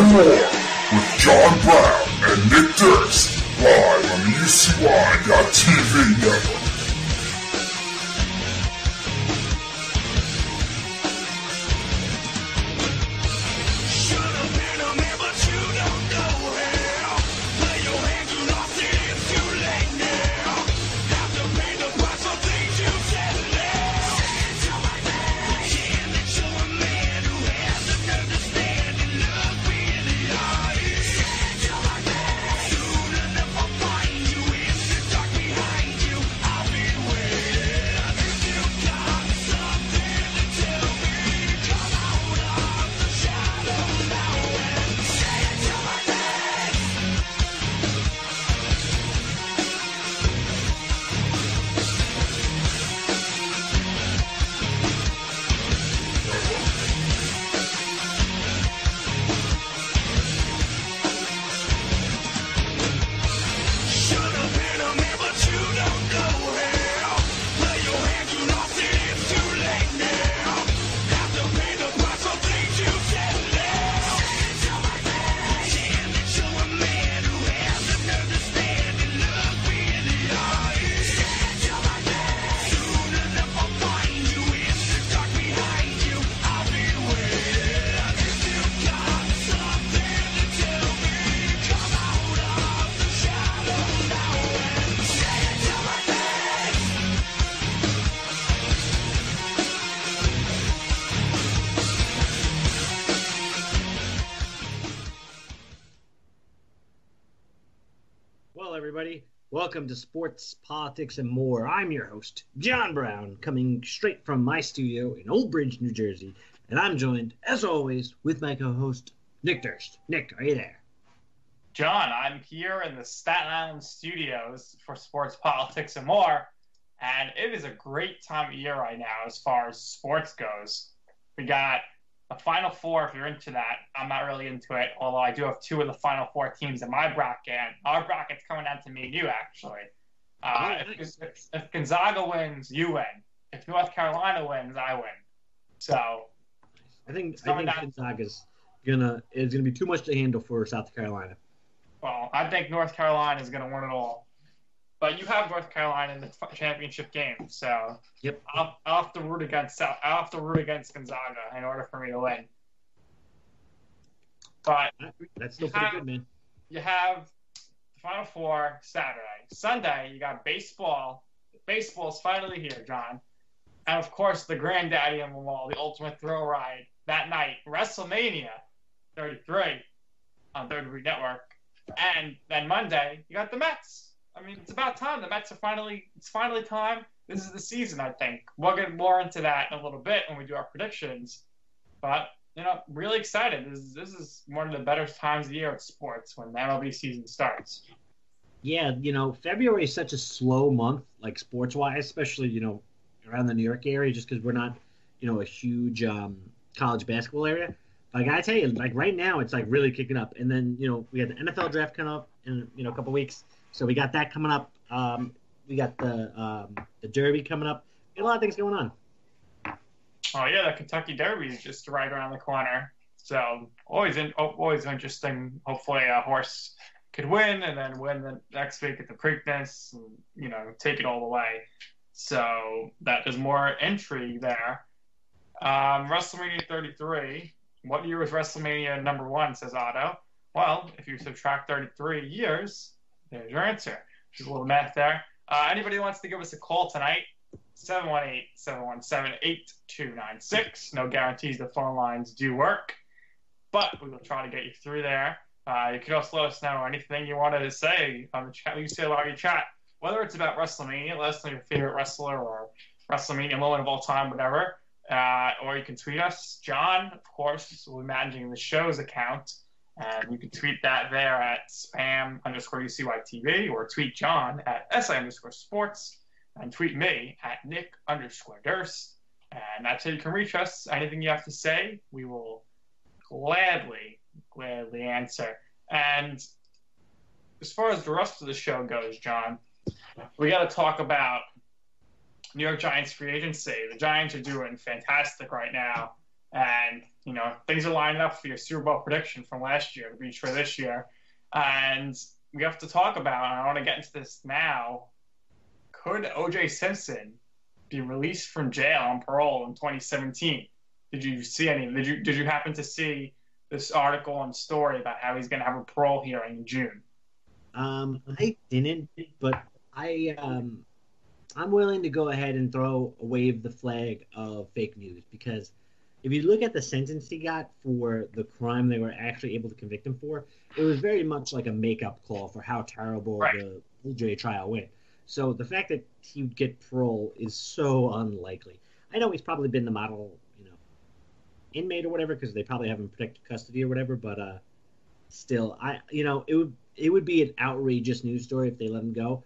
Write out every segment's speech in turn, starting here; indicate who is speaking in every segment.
Speaker 1: and More with John Brown and Nick Durst, live on the UCY.TV network.
Speaker 2: Everybody, welcome to Sports, Politics, and More. I'm your host, John Brown, coming straight from my studio in Old Bridge, New Jersey, and I'm joined, as always, with my co-host, Nick Durst. Nick, are you there?
Speaker 3: John, I'm here in the Staten Island studios for Sports, Politics, and More, and it is a great time of year right now as far as sports goes. We got the Final Four, if you're into that. I'm not really into it, although I do have two of the Final Four teams in my bracket. Our bracket's coming down to me and you, actually. If Gonzaga wins, you win. If North Carolina wins, I win. So
Speaker 2: I think Gonzaga's gonna be too much to handle for South Carolina.
Speaker 3: Well, I think North Carolina is gonna win it all. But you have North Carolina in the championship game, so
Speaker 2: yep.
Speaker 3: I'll have to root against Gonzaga in order for me to win. But
Speaker 2: that's still pretty good, man.
Speaker 3: You have the Final Four Saturday. Sunday, you got baseball. Baseball's finally here, John. And, of course, the granddaddy of them all, the ultimate thrill ride. That night, WrestleMania 33 on Third Degree Network. And then Monday, you got the Mets. I mean, it's about time. The Mets are finally time. This is the season, I think. We'll get more into that in a little bit when we do our predictions. But, really excited. This is one of the better times of the year at sports when the MLB season starts.
Speaker 2: Yeah, February is such a slow month, like sports-wise, especially, around the New York area, just because we're not, a huge college basketball area. But I gotta tell you, like right now, it's like really kicking up. And then, we have the NFL draft coming up in, a couple weeks. So we got that coming up. We got the Derby coming up. We got a lot of things going on.
Speaker 3: Oh yeah, the Kentucky Derby is just right around the corner. So always interesting. Hopefully a horse could win and then win the next week at the Preakness and take it all the way. So that is more intrigue there. WrestleMania 33. What year was WrestleMania number 1? Says Otto. Well, if you subtract 33 years. There's your answer. Just a little math there. Anybody who wants to give us a call tonight, 718-717-8296. No guarantees the phone lines do work, but we will try to get you through there. You can also let us know anything you wanted to say on the chat. You can say a lot of your chat, whether it's about WrestleMania, let us know your favorite wrestler or WrestleMania moment of all time, whatever. Or you can tweet us. John, of course, will be managing the show's account. And you can tweet that there at spam_UCYTV or tweet John at SI_sports and tweet me at Nick_Durst. And that's how you can reach us. Anything you have to say, we will gladly answer. And as far as the rest of the show goes, John, we got to talk about New York Giants free agency. The Giants are doing fantastic right now. And things are lining up for your Super Bowl prediction from last year to be true this year. And we have to talk about, and I want to get into this now, could O.J. Simpson be released from jail on parole in 2017? Did you see any? Did you happen to see this article and story about how he's going to have a parole hearing in June?
Speaker 2: I didn't, but I'm willing to go ahead and wave the flag of fake news, because if you look at the sentence he got for the crime they were actually able to convict him for, it was very much like a makeup call for how terrible the OJ trial went. So the fact that he would get parole is so unlikely. I know he's probably been the model, inmate or whatever, because they probably have him protected custody or whatever, but still, it would be an outrageous news story if they let him go.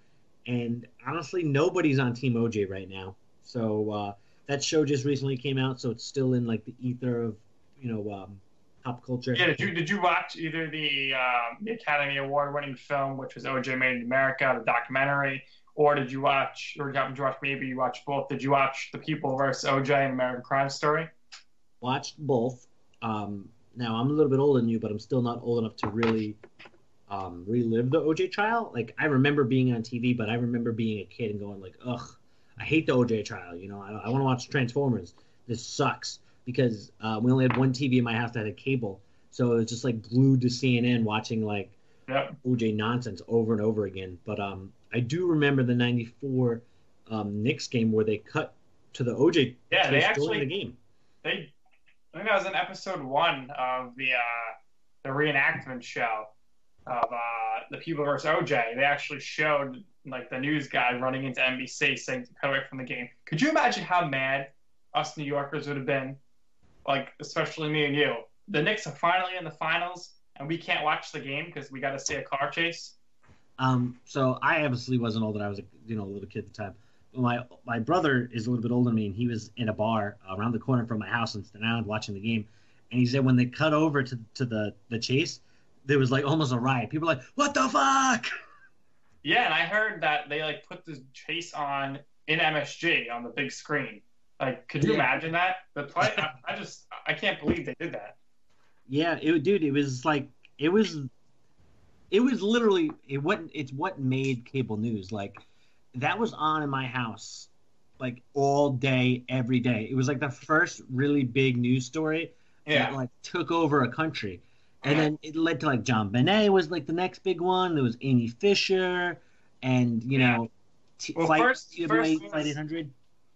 Speaker 2: And honestly, nobody's on Team OJ right now. So that show just recently came out, so it's still in like the ether of pop culture.
Speaker 3: Yeah, did you watch either the Academy Award winning film, which was OJ Made in America, the documentary, or did you watch, or happened to watch, maybe you watched both? Did you watch The People vs. OJ, an American Crime Story?
Speaker 2: Watched both. Now I'm a little bit older than you, but I'm still not old enough to really relive the OJ trial. Like, I remember being on TV, but I remember being a kid and going like, ugh, I hate the OJ trial. I want to watch Transformers. This sucks, because we only had one TV in my house that had cable, so it was just like glued to CNN watching like OJ nonsense over and over again. But I do remember the '94 Knicks game where they cut to the OJ
Speaker 3: they actually
Speaker 2: the game.
Speaker 3: I think that was in episode 1 of the reenactment show of The People vs. OJ. They actually showed like the news guy running into NBC saying to cut away from the game. Could you imagine how mad us New Yorkers would have been? Like, especially me and you. The Knicks are finally in the finals, and we can't watch the game because we got to see a car chase.
Speaker 2: So I obviously wasn't old, and I was a little kid at the time. My brother is a little bit older than me, and he was in a bar around the corner from my house in Staten Island watching the game. And he said when they cut over to the chase, there was like almost a riot. People were like, "What the fuck?"
Speaker 3: Yeah, and I heard that they like put the chase on in MSG on the big screen. Like, could you imagine that? The play, I can't believe they did that.
Speaker 2: Yeah, it was literally it's what made cable news. Like, that was on in my house like all day, every day. It was like the first really big news story that like took over a country. And then it led to like John Bonet was like the next big one. There was Amy Fisher, and Flight 800.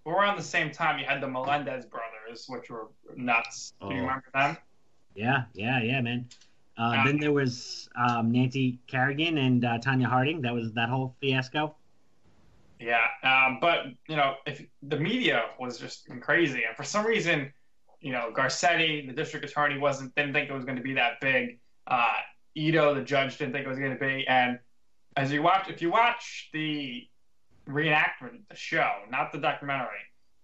Speaker 3: Around the same time, you had the Melendez brothers, which were nuts. Do you remember them?
Speaker 2: Yeah, man. Then there was Nancy Kerrigan and Tanya Harding. That was that whole fiasco.
Speaker 3: Yeah, but if the media was just crazy, and for some reason, Garcetti, the district attorney, didn't think it was going to be that big. Ito, the judge, didn't think it was going to be. And if you watch the reenactment, the show, not the documentary,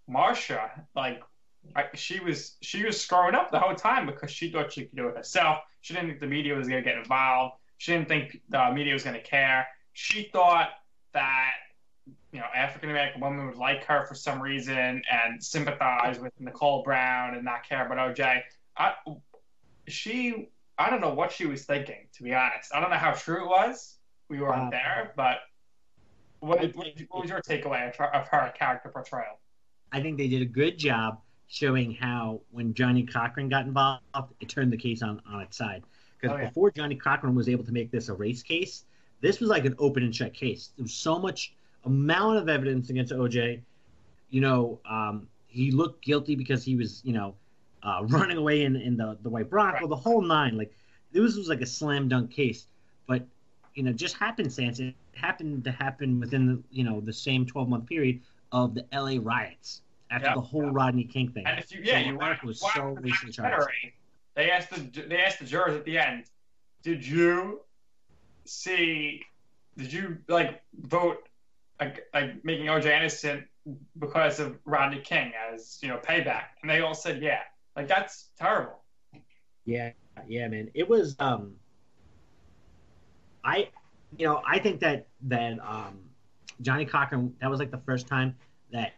Speaker 3: Marsha, she was screwing up the whole time because she thought she could do it herself. She didn't think the media was going to get involved. She didn't think the media was going to care. She thought that African American women would like her for some reason and sympathize with Nicole Brown and not care about OJ. I don't know what she was thinking, to be honest. I don't know how true it was. We weren't there, but what was your takeaway of her character portrayal?
Speaker 2: I think they did a good job showing how when Johnny Cochran got involved, it turned the case on its side. Because before Johnny Cochran was able to make this a race case, this was like an open and shut case. There was so much amount of evidence against OJ. He looked guilty because he was, running away in the white Bronco, the whole nine. Like, this was like a slam dunk case. But, just happenstance, it happened to happen within the same 12-month period of the LA riots after the whole Rodney King thing.
Speaker 3: And so they asked the jurors at the end, did you vote like making OJ innocent because of Rodney King as payback? And they all said yeah. Like, that's terrible.
Speaker 2: Yeah, man. It was I think that Johnny Cochran, that was like the first time that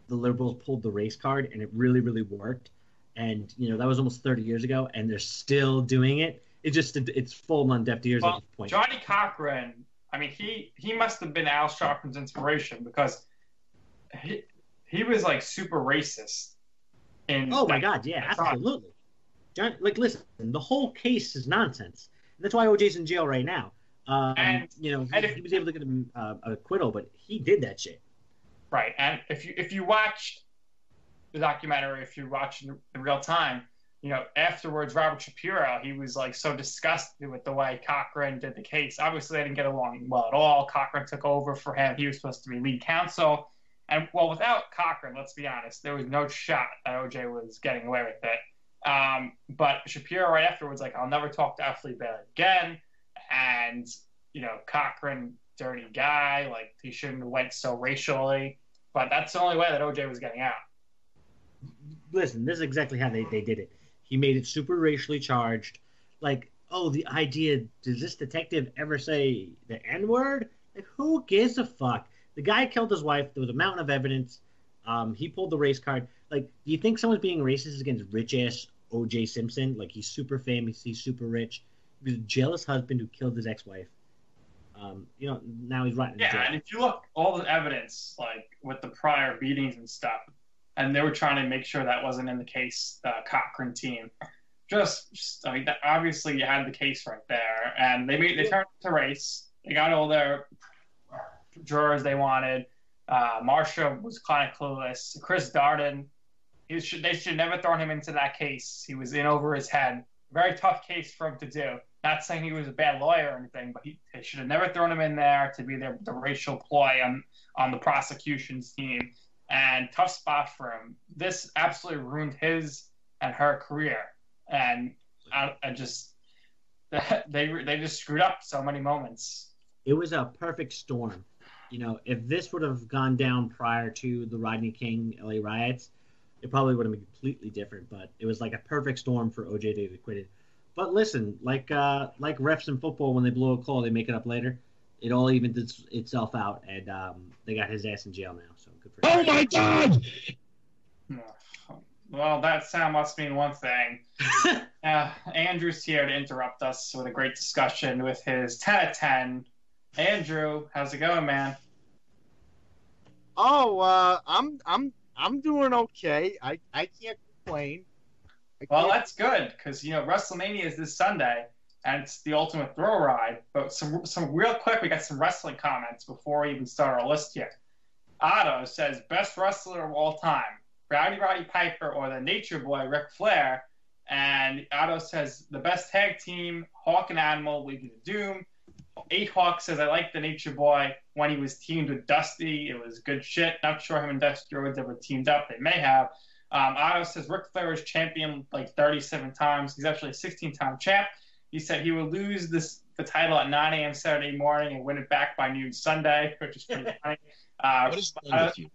Speaker 2: the liberals pulled the race card, and it really, really worked. and that was almost 30 years ago, and they're still doing it. It's fallen on deaf ears at
Speaker 3: Well,
Speaker 2: this point.
Speaker 3: Johnny Cochran, I mean, he must have been Al Sharpton's inspiration because he was like super racist.
Speaker 2: Oh my God, yeah, absolutely. John, listen, the whole case is nonsense. That's why OJ's in jail right now. He was able to get him acquittal, but he did that shit.
Speaker 3: Right, and if you watch the documentary, if you watch in real time, afterwards, Robert Shapiro, he was like so disgusted with the way Cochran did the case. Obviously, they didn't get along well at all. Cochran took over for him. He was supposed to be lead counsel. And, well, without Cochran, let's be honest, there was no shot that OJ was getting away with it. But Shapiro right afterwards, like, I'll never talk to Ashley Bailey again. And, Cochran, dirty guy. Like, he shouldn't have went so racially. But that's the only way that OJ was getting out.
Speaker 2: Listen, this is exactly how they did it. He made it super racially charged. Like, oh, the idea, does this detective ever say the N-word? Like, who gives a fuck? The guy killed his wife. There was a mountain of evidence. He pulled the race card. Like, do you think someone's being racist against rich-ass O.J. Simpson? Like, he's super famous. He's super rich. He was a jealous husband who killed his ex-wife. Now he's rotting in jail.
Speaker 3: Yeah, and if you look, all the evidence, like, with the prior beatings and stuff, and they were trying to make sure that wasn't in the case, the Cochran team. I mean, obviously you had the case right there, and they turned it to race. They got all their jurors they wanted. Marsha was kind of clueless. Chris Darden, they should never thrown him into that case. He was in over his head. Very tough case for him to do. Not saying he was a bad lawyer or anything, but they should have never thrown him in there to be the racial ploy on the prosecution's team. And tough spot for him. This absolutely ruined his and her career. And they just screwed up so many moments.
Speaker 2: It was a perfect storm. If this would have gone down prior to the Rodney King LA riots, it probably would have been completely different. But it was like a perfect storm for OJ to get acquitted. But listen, like refs in football, when they blow a call, they make it up later. It all evened itself out, and they got his ass in jail now. So good for him.
Speaker 4: Oh my God!
Speaker 3: Well, that sound must mean one thing. Andrew's here to interrupt us with a great discussion with his 10 out of 10. Andrew, how's it going, man?
Speaker 4: Oh, I'm doing okay. I can't complain.
Speaker 3: Well, that's good because WrestleMania is this Sunday, and it's the Ultimate Thrill Ride. But some real quick, we got some wrestling comments before we even start our list here. Otto says best wrestler of all time, Roddy Piper or the Nature Boy Ric Flair. And Otto says the best tag team, Hawk and Animal, Legion of Doom. 8 Hawk says I like the Nature Boy when he was teamed with Dusty. It was good shit. Not sure him and Dusty Rhodes ever teamed up. They may have. Otto says Ric Flair is champion like 37 times. He's actually a 16-time champ. He said he would lose the title at 9 a.m. Saturday morning and win it back by noon Sunday, which is pretty funny.
Speaker 4: What is wrong with you?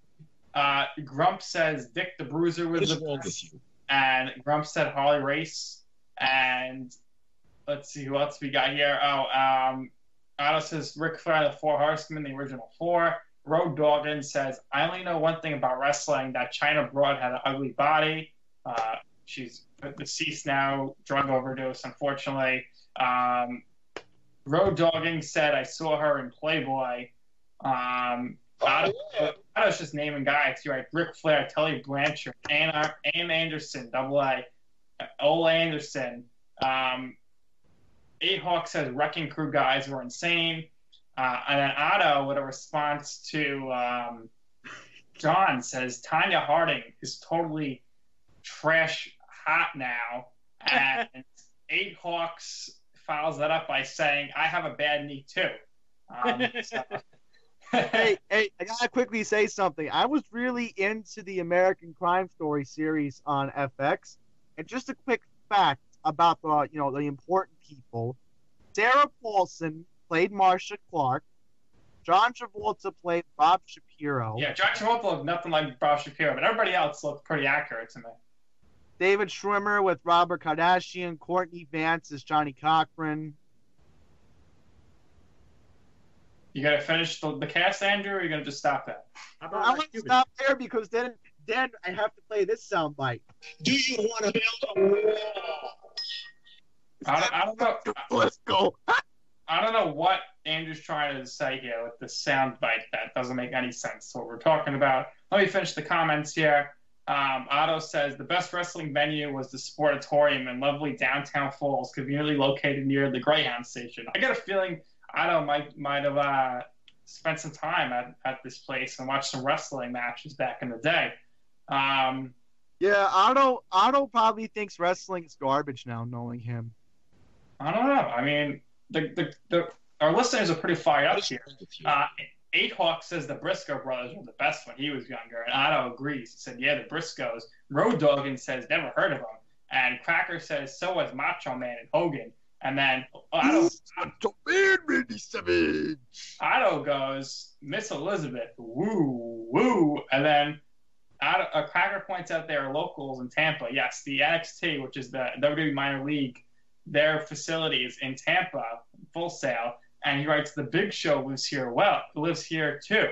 Speaker 3: Grump says Dick the Bruiser was
Speaker 4: What is
Speaker 3: the
Speaker 4: wrong
Speaker 3: best.
Speaker 4: with you?
Speaker 3: And Grump said Harley Race. And let's see who else we got here. Otto says Ric Flair, the 4 Horsemen, the original 4. Road Doggan says, I only know one thing about wrestling, that China Broad had an ugly body. She's deceased now, drug overdose, unfortunately. Road Dogging said, I saw her in Playboy. Otto's just naming guys. You're right. Ric Flair, Tully Blanchard, Ann Anderson, Double A, Ole Anderson. 8 Hawk says Wrecking Crew guys were insane. And then Otto, with a response to John, says Tanya Harding is totally trash hot now. And 8 Hawks follows that up by saying, I have a bad knee too.
Speaker 4: Hey, I gotta quickly say something. I was really into the American Crime Story series on FX, and just a quick fact about the important people. Sarah Paulson played Marcia Clark. John Travolta played Bob Shapiro.
Speaker 3: Yeah, John Travolta looked nothing like Bob Shapiro, but everybody else looked pretty accurate to me.
Speaker 4: David Schwimmer with Robert Kardashian. Courtney Vance as Johnny Cochran.
Speaker 3: You got to finish the cast, Andrew, or are you going to just stop that?
Speaker 4: I'm going to stop there because then then I have to play this soundbite.
Speaker 5: Do you want to build a wall?
Speaker 3: I don't know.
Speaker 4: Let's go.
Speaker 3: I don't know what Andrew's trying to say here with the sound bite. That doesn't make any sense to what we're talking about. Let me finish the comments here. Otto says the best wrestling venue was the Sportatorium in lovely downtown Falls, conveniently located near the Greyhound station. I got a feeling Otto might have spent some time at this place and watched some wrestling matches back in the day.
Speaker 4: Yeah, Otto probably thinks wrestling is garbage now, knowing him.
Speaker 3: I don't know. I mean, our listeners are pretty fired up here. 8Hawk says the Briscoe brothers were the best when he was younger, and Otto agrees. He said, yeah, the Briscoes. Road Doggan says, never heard of them. And Cracker says, so was Macho Man and Hogan. And then Otto goes, Miss Elizabeth, woo, woo. And then Cracker points out there are locals in Tampa. Yes, the NXT, which is the WWE minor league, their facility is in Tampa, Full Sail. And he writes, the Big Show lives here too.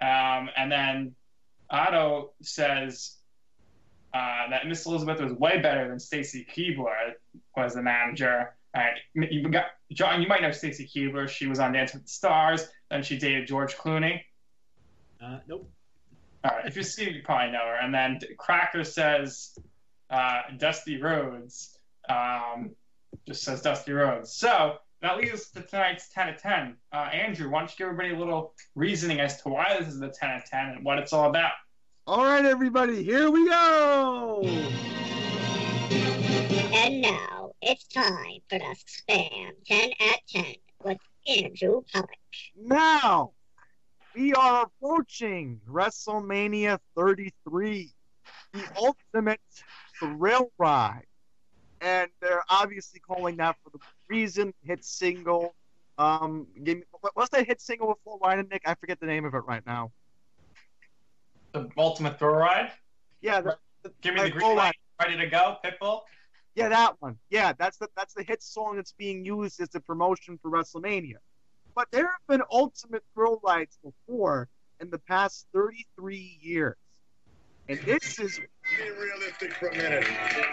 Speaker 3: And then Otto says that Miss Elizabeth was way better than Stacy Keibler was the manager. John, you might know Stacy Keibler. She was on Dance with the Stars. Then she dated George Clooney.
Speaker 2: Nope.
Speaker 3: All right, if you see, you probably know her. And then Cracker says Dusty Rhodes. Just says Dusty Rhodes. So that leads us to tonight's 10 of 10. Andrew, why don't you give everybody a little reasoning as to why this is the 10 of 10 and what it's all about?
Speaker 4: All right, everybody, here we go.
Speaker 5: And now it's time for the Spam 10 at 10 with Andrew Pollock.
Speaker 4: Now, we are approaching WrestleMania 33, the ultimate thrill ride. And they're obviously calling that for the reason, hit single. What's that hit single with Flo Rida, Nick? I forget the name of it right now.
Speaker 3: The Ultimate Thrill Ride?
Speaker 4: Yeah.
Speaker 3: Give me the green light. Ready to go, Pitbull?
Speaker 4: Yeah, that one. Yeah, that's the hit song that's being used as the promotion for WrestleMania. But there have been Ultimate Thrill Rides before in the past 33 years. And this is...
Speaker 6: Be realistic for a minute.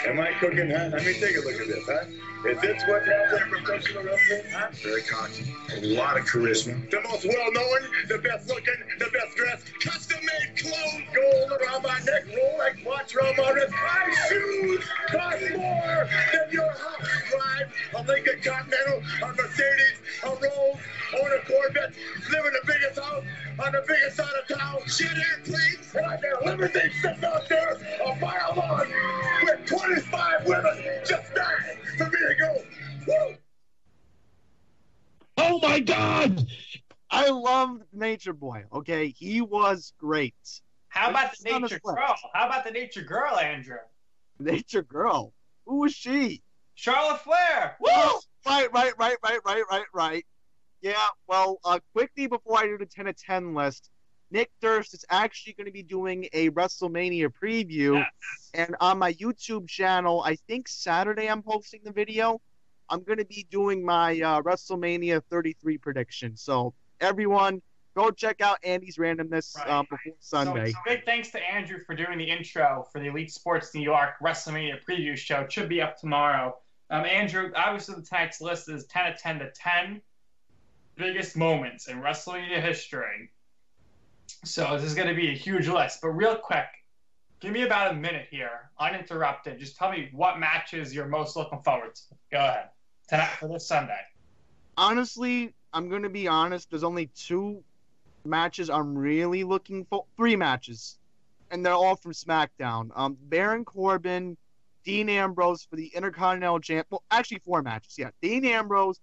Speaker 6: Am I cooking, huh? Let me take a look at this, huh? Is this what happens in professional wrestling? Huh? Very cocky. A lot of charisma. The most well-known, the best-looking, the best-dressed, custom-made clothes, gold around my neck, Rolex watch around my wrist. My shoes cost more than your house. Drive a Lincoln Continental, a Mercedes, a Rolls, own a Corvette, live in the biggest house on the biggest side of town, shit airplanes, and I got limousine sitting out there a mile long with 25 women just dying for me to go. Woo!
Speaker 5: Oh my God!
Speaker 4: I loved Nature Boy, okay? He was great.
Speaker 3: How about the Nature Girl? How about the Nature Girl, Andrew?
Speaker 4: Nature Girl? Who was she?
Speaker 3: Charlotte Flair!
Speaker 4: Woo! Right. Yeah, well, quickly before I do the 10 of 10 list, Nick Durst is actually going to be doing a WrestleMania preview.
Speaker 3: Yes.
Speaker 4: And on my YouTube channel, I think Saturday I'm posting the video. I'm going to be doing my WrestleMania 33 prediction. So, everyone, go check out Andy's randomness before Sunday.
Speaker 3: So, big thanks to Andrew for doing the intro for the Elite Sports New York WrestleMania preview show. It should be up tomorrow. Andrew, obviously the tonight's list is 10 of 10 to 10 biggest moments in WrestleMania history. So this is going to be a huge list. But real quick, give me about a minute here, uninterrupted. Just tell me what matches you're most looking forward to. Go ahead. Tonight for this Sunday.
Speaker 4: Honestly, I'm going to be honest. There's only 2 matches I'm really looking for. 3 matches. And they're all from SmackDown. Baron Corbin, Dean Ambrose for the Intercontinental Champ. Well, actually 4 matches. Yeah, Dean Ambrose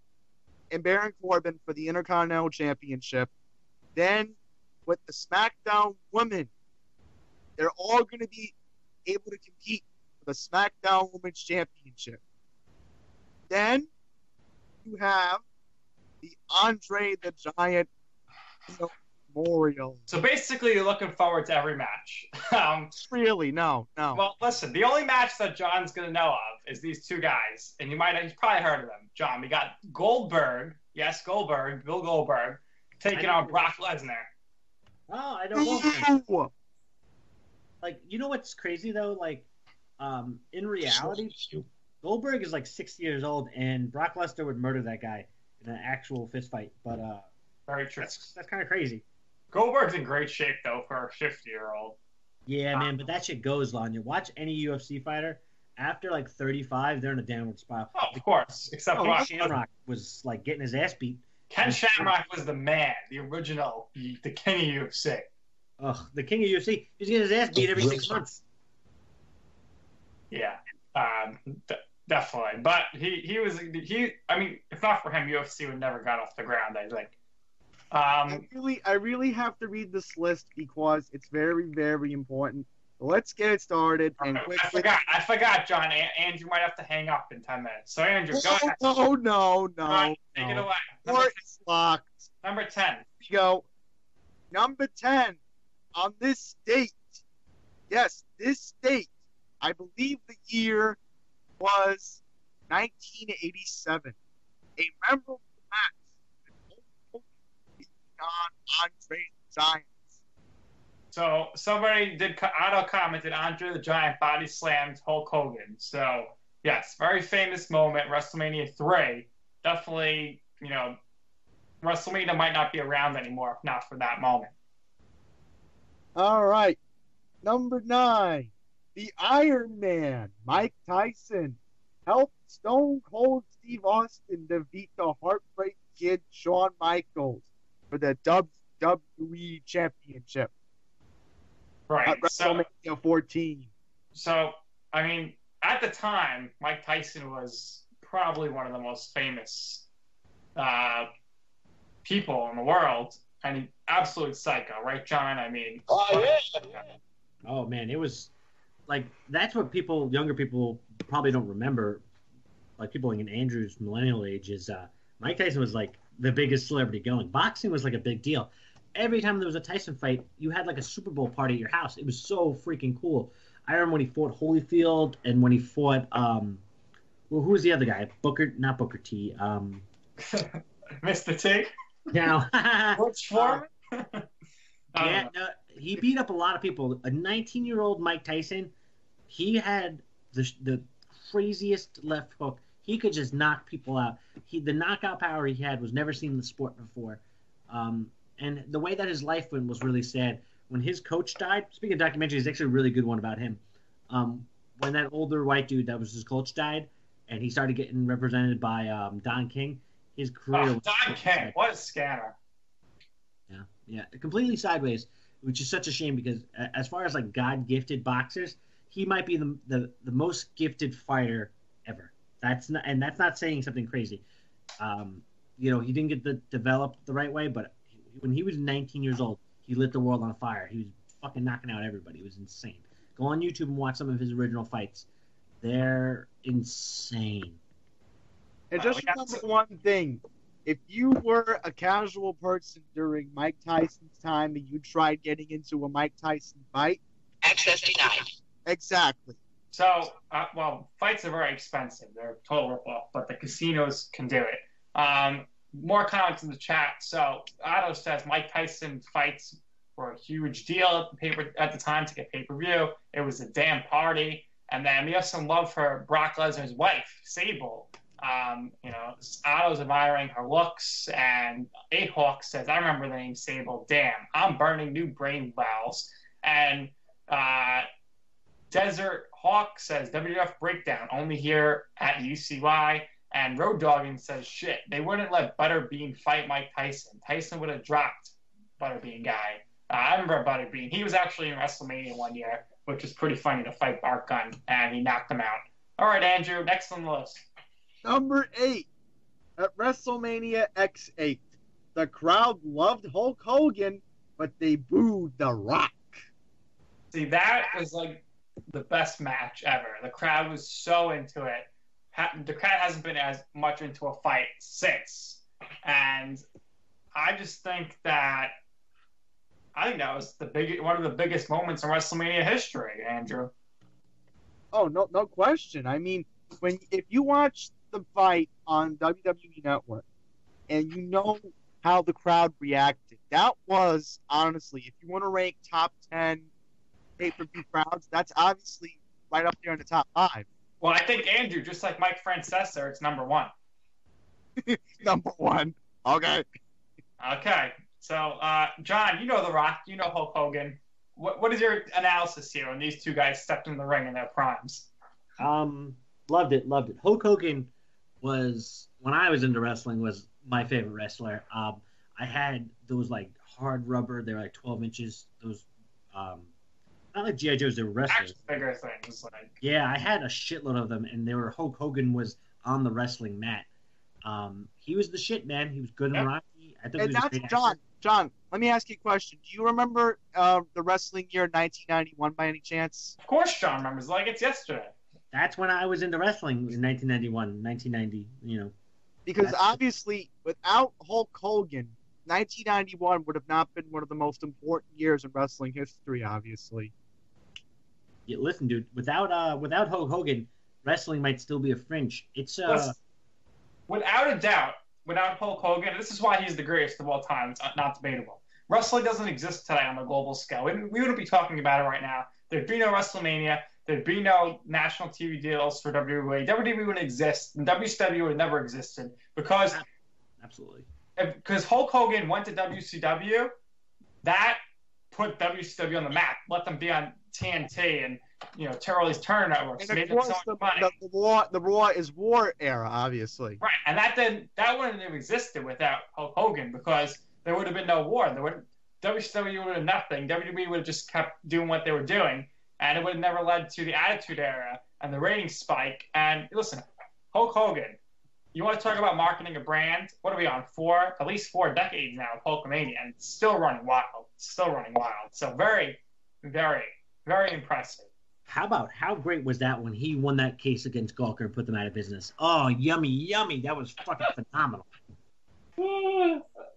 Speaker 4: and Baron Corbin for the Intercontinental Championship. Then with the SmackDown women, they're all going to be able to compete for the SmackDown Women's Championship. Then you have the Andre the Giant Memorial.
Speaker 3: So basically, you're looking forward to every match.
Speaker 4: Really, no.
Speaker 3: Well, listen, the only match that John's going to know of is these 2 guys, and he's probably heard of them. John, we got Goldberg, Bill Goldberg, taking on Brock Lesnar.
Speaker 2: Oh, I don't know. like, you know what's crazy though? Like, in reality, Goldberg is like 60 years old, and Brock Lesnar would murder that guy in an actual fist fight. But
Speaker 3: Very true.
Speaker 2: that's kind of crazy.
Speaker 3: Goldberg's in great shape though for a 50-year-old.
Speaker 2: Yeah, man, but that shit goes on. You watch any UFC fighter after like 35, they're in a downward spiral.
Speaker 3: Oh, of course. Except
Speaker 2: Ken
Speaker 3: Brock.
Speaker 2: Shamrock was like getting his ass beat.
Speaker 3: Ken Shamrock was the man, the original, the king of UFC.
Speaker 2: Ugh, the king of UFC. He's getting his ass beat every 6 months.
Speaker 3: Yeah, definitely. But he was. I mean, if not for him, UFC would never got off the ground, I think.
Speaker 4: I really have to read this list because it's very, very important. Let's get it started. And
Speaker 3: I forgot, John. Andrew might have to hang up in 10 minutes. So, Andrew, go ahead.
Speaker 4: No.
Speaker 3: Take it away.
Speaker 4: Court is locked.
Speaker 3: Number 10.
Speaker 4: Here we go. Number 10. On this date. Yes, this date. I believe the year was 1987. A memorable match on Andre the Giant.
Speaker 3: So somebody did commented Andre the Giant body slammed Hulk Hogan. So yes, very famous moment. WrestleMania 3. Definitely, WrestleMania might not be around anymore if not for that moment.
Speaker 4: All right, number 9, the Iron Man, Mike Tyson, helped Stone Cold Steve Austin defeat the Heartbreak Kid Shawn Michaels for the WWE Championship.
Speaker 3: Right.
Speaker 4: At WrestleMania 14.
Speaker 3: So, I mean, at the time, Mike Tyson was probably one of the most famous people in the world. And he absolute psycho, right, John? I mean...
Speaker 2: Oh, man, it was... Like, that's what younger people probably don't remember. Like, people in Andrew's millennial age is Mike Tyson was, like, the biggest celebrity going. Boxing was, like, a big deal. Every time there was a Tyson fight, you had like a Super Bowl party at your house. It was so freaking cool. I remember when he fought Holyfield and when he fought who was the other guy? Not Booker T.
Speaker 3: Mr. T.
Speaker 2: Now,
Speaker 3: What's for?
Speaker 2: Yeah, no, he beat up a lot of people. A 19-year-old Mike Tyson, he had the craziest left hook. He could just knock people out. The knockout power he had was never seen in the sport before. And the way that his life went was really sad. When his coach died, speaking of documentaries, there's actually a really good one about him. When that older white dude that was his coach died, and he started getting represented by Don King, his career was
Speaker 3: Don King, what a scammer.
Speaker 2: Yeah, completely sideways, which is such a shame because as far as like God-gifted boxers, he might be the most gifted fighter ever. That's not saying something crazy. He didn't get developed the right way, but when he was 19 years old, he lit the world on fire. He was fucking knocking out everybody. It was insane. Go on YouTube and watch some of his original fights. They're insane.
Speaker 4: And just remember one thing. If you were a casual person during Mike Tyson's time and you tried getting into a Mike Tyson fight...
Speaker 7: X59.
Speaker 4: Exactly.
Speaker 3: So, fights are very expensive. They're a total ripoff, but the casinos can do it. More comments in the chat. So Otto says Mike Tyson fights were a huge deal at the time to get pay-per-view. It was a damn party. And then we have some love for Brock Lesnar's wife, Sable. Otto's admiring her looks, and A-Hawk says, I remember the name Sable. Damn, I'm burning new brain wells. And Desert Hawk says, WWF Breakdown, only here at UCY. And Road Dogging says, shit, they wouldn't let Butterbean fight Mike Tyson. Tyson would have dropped Butterbean guy. I remember Butterbean. He was actually in WrestleMania one year, which was pretty funny to fight Bart Gunn, and he knocked him out. All right, Andrew, next on the list.
Speaker 4: Number 8, at WrestleMania X8, the crowd loved Hulk Hogan, but they booed The Rock.
Speaker 3: See, that was like the best match ever. The crowd was so into it. The crowd hasn't been as much into a fight since. And I just think that was one of the biggest moments in WrestleMania history, Andrew.
Speaker 4: Oh, no question. I mean, if you watch the fight on WWE Network and you know how the crowd reacted, that was, honestly, if you want to rank top 10 pay-per-view crowds, that's obviously right up there in the top 5.
Speaker 3: Well, I think Andrew, just like Mike Francesa, it's number 1.
Speaker 4: Number 1. Okay.
Speaker 3: Okay. So, John, you know The Rock, you know Hulk Hogan. What is your analysis here when these two guys stepped in the ring in their primes?
Speaker 2: Loved it. Hulk Hogan was, when I was into wrestling, was my favorite wrestler. I had those like hard rubber, they were like 12 inches. Those, not like G.I. Joes, they were wrestlers.
Speaker 3: Actually, bigger things. Like,
Speaker 2: yeah, I had a shitload of them, and they were, Hulk Hogan was on the wrestling mat. He was the shit, man. He was good in Rocky. I thought he was a great actor.
Speaker 4: John, let me ask you a question. Do you remember the wrestling year 1991 by any chance?
Speaker 3: Of course John remembers. Like it's yesterday.
Speaker 2: That's when I was into wrestling in 1991, 1990, you know.
Speaker 4: Because obviously, without Hulk Hogan, 1991 would have not been one of the most important years in wrestling history, obviously.
Speaker 2: Yeah, listen, dude, without Hulk Hogan, wrestling might still be a fringe. It's
Speaker 3: without a doubt, without Hulk Hogan, this is why he's the greatest of all time. It's not debatable. Wrestling doesn't exist today on a global scale. We wouldn't be talking about it right now. There'd be no WrestleMania. There'd be no national TV deals for WWE. WWE wouldn't exist, and WCW would have never existed because
Speaker 2: absolutely.
Speaker 3: Because Hulk Hogan went to WCW, that put WCW on the map. Let them be on TNT and tear all these Turner networks.
Speaker 4: And of course, the Raw is War era, obviously.
Speaker 3: Right, and that wouldn't have existed without Hulk Hogan because there would have been no war. WCW would have nothing. WWE would have just kept doing what they were doing, and it would have never led to the Attitude Era and the ratings spike. And listen, Hulk Hogan, you want to talk about marketing a brand? What are we on? At least 4 decades now of Hulkamania, and it's still running wild. So very, very, very impressive.
Speaker 2: How great was that when he won that case against Gawker and put them out of business? Oh, yummy. That was fucking phenomenal.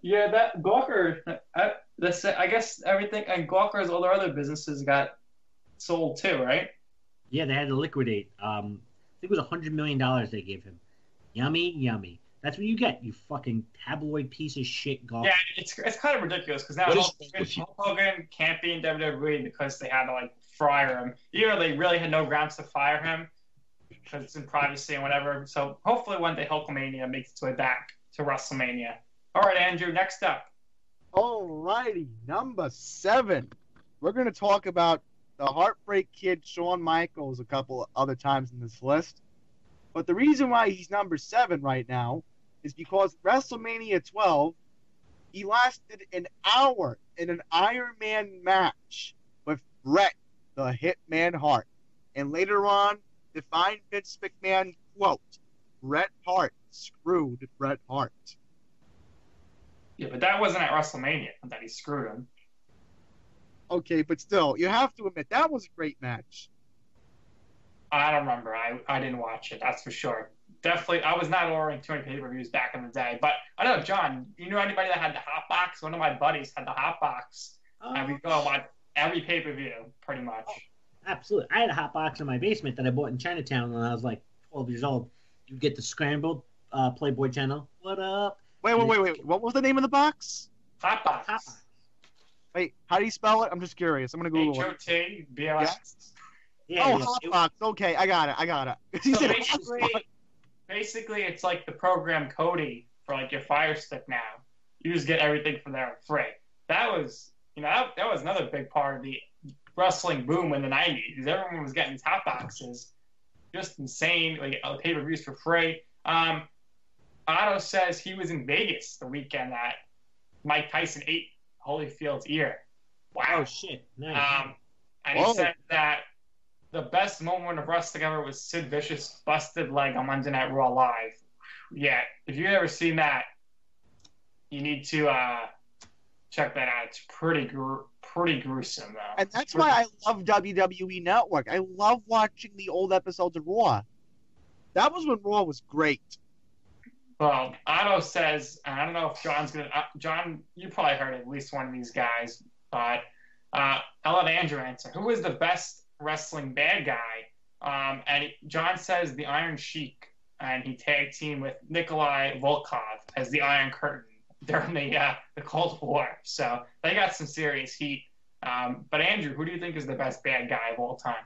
Speaker 3: Yeah, that Gawker, I guess everything, and Gawker's all their other businesses got sold too, right?
Speaker 2: Yeah, they had to liquidate. I think it was $100 million they gave him. Yummy. That's what you get, you fucking tabloid piece of shit, Gawker.
Speaker 3: Yeah, it's kind of ridiculous because now Hulk Hogan can't be in WWE because they had to fire him. Even though they really had no grounds to fire him because it's in privacy and whatever. So hopefully one day Hulkamania makes its way back to WrestleMania. All right, Andrew, next up.
Speaker 4: Alrighty, number 7. We're going to talk about the Heartbreak Kid, Shawn Michaels, a couple of other times in this list. But the reason why he's number 7 right now is because WrestleMania 12, he lasted an hour in an Iron Man match with Bret the Hitman Hart. And later on, defined Vince McMahon, quote, Bret Hart screwed Bret Hart.
Speaker 3: Yeah, but that wasn't at WrestleMania that he screwed him.
Speaker 4: Okay, but still, you have to admit, that was a great match.
Speaker 3: I don't remember. I didn't watch it, that's for sure. Definitely, I was not ordering too many pay-per-views back in the day. But I don't know, John, you know anybody that had the hot box? One of my buddies had the hot box. And we go watch every pay-per-view, pretty much.
Speaker 2: Oh, absolutely. I had a hot box in my basement that I bought in Chinatown when I was like 12 years old. You get the scrambled Playboy channel. What up?
Speaker 4: Wait. What was the name of the box?
Speaker 3: Hot box.
Speaker 4: Wait, how do you spell it? I'm just curious. I'm going to Google it.
Speaker 3: HOTBOX.
Speaker 4: Yeah, Hot Box. Okay, I got it.
Speaker 3: So basically, it's like the program Cody for your Fire Stick now. You just get everything from there free. That was, that was another big part of the wrestling boom in the 90s. Everyone was getting these hot boxes. Just insane, pay-per-views for free. Otto says he was in Vegas the weekend that Mike Tyson ate Holyfield's ear. Wow.
Speaker 2: Oh, shit. Nice.
Speaker 3: And he said that the best moment of wrestling ever was Sid Vicious' busted leg on Monday Night Raw Live. Yeah, if you've ever seen that, you need to check that out. It's pretty gruesome, though.
Speaker 4: And that's why I love WWE Network. I love watching the old episodes of Raw. That was when Raw was great.
Speaker 3: Well, Otto says, and I don't know if John's going to... John, you probably heard at least one of these guys, but I'll let Andrew answer. Who was the best wrestling bad guy? John says the Iron Sheik, and he tag teamed with Nikolai Volkov as the Iron Curtain during the Cold War. So they got some serious heat. But Andrew, who do you think is the best bad guy of all time?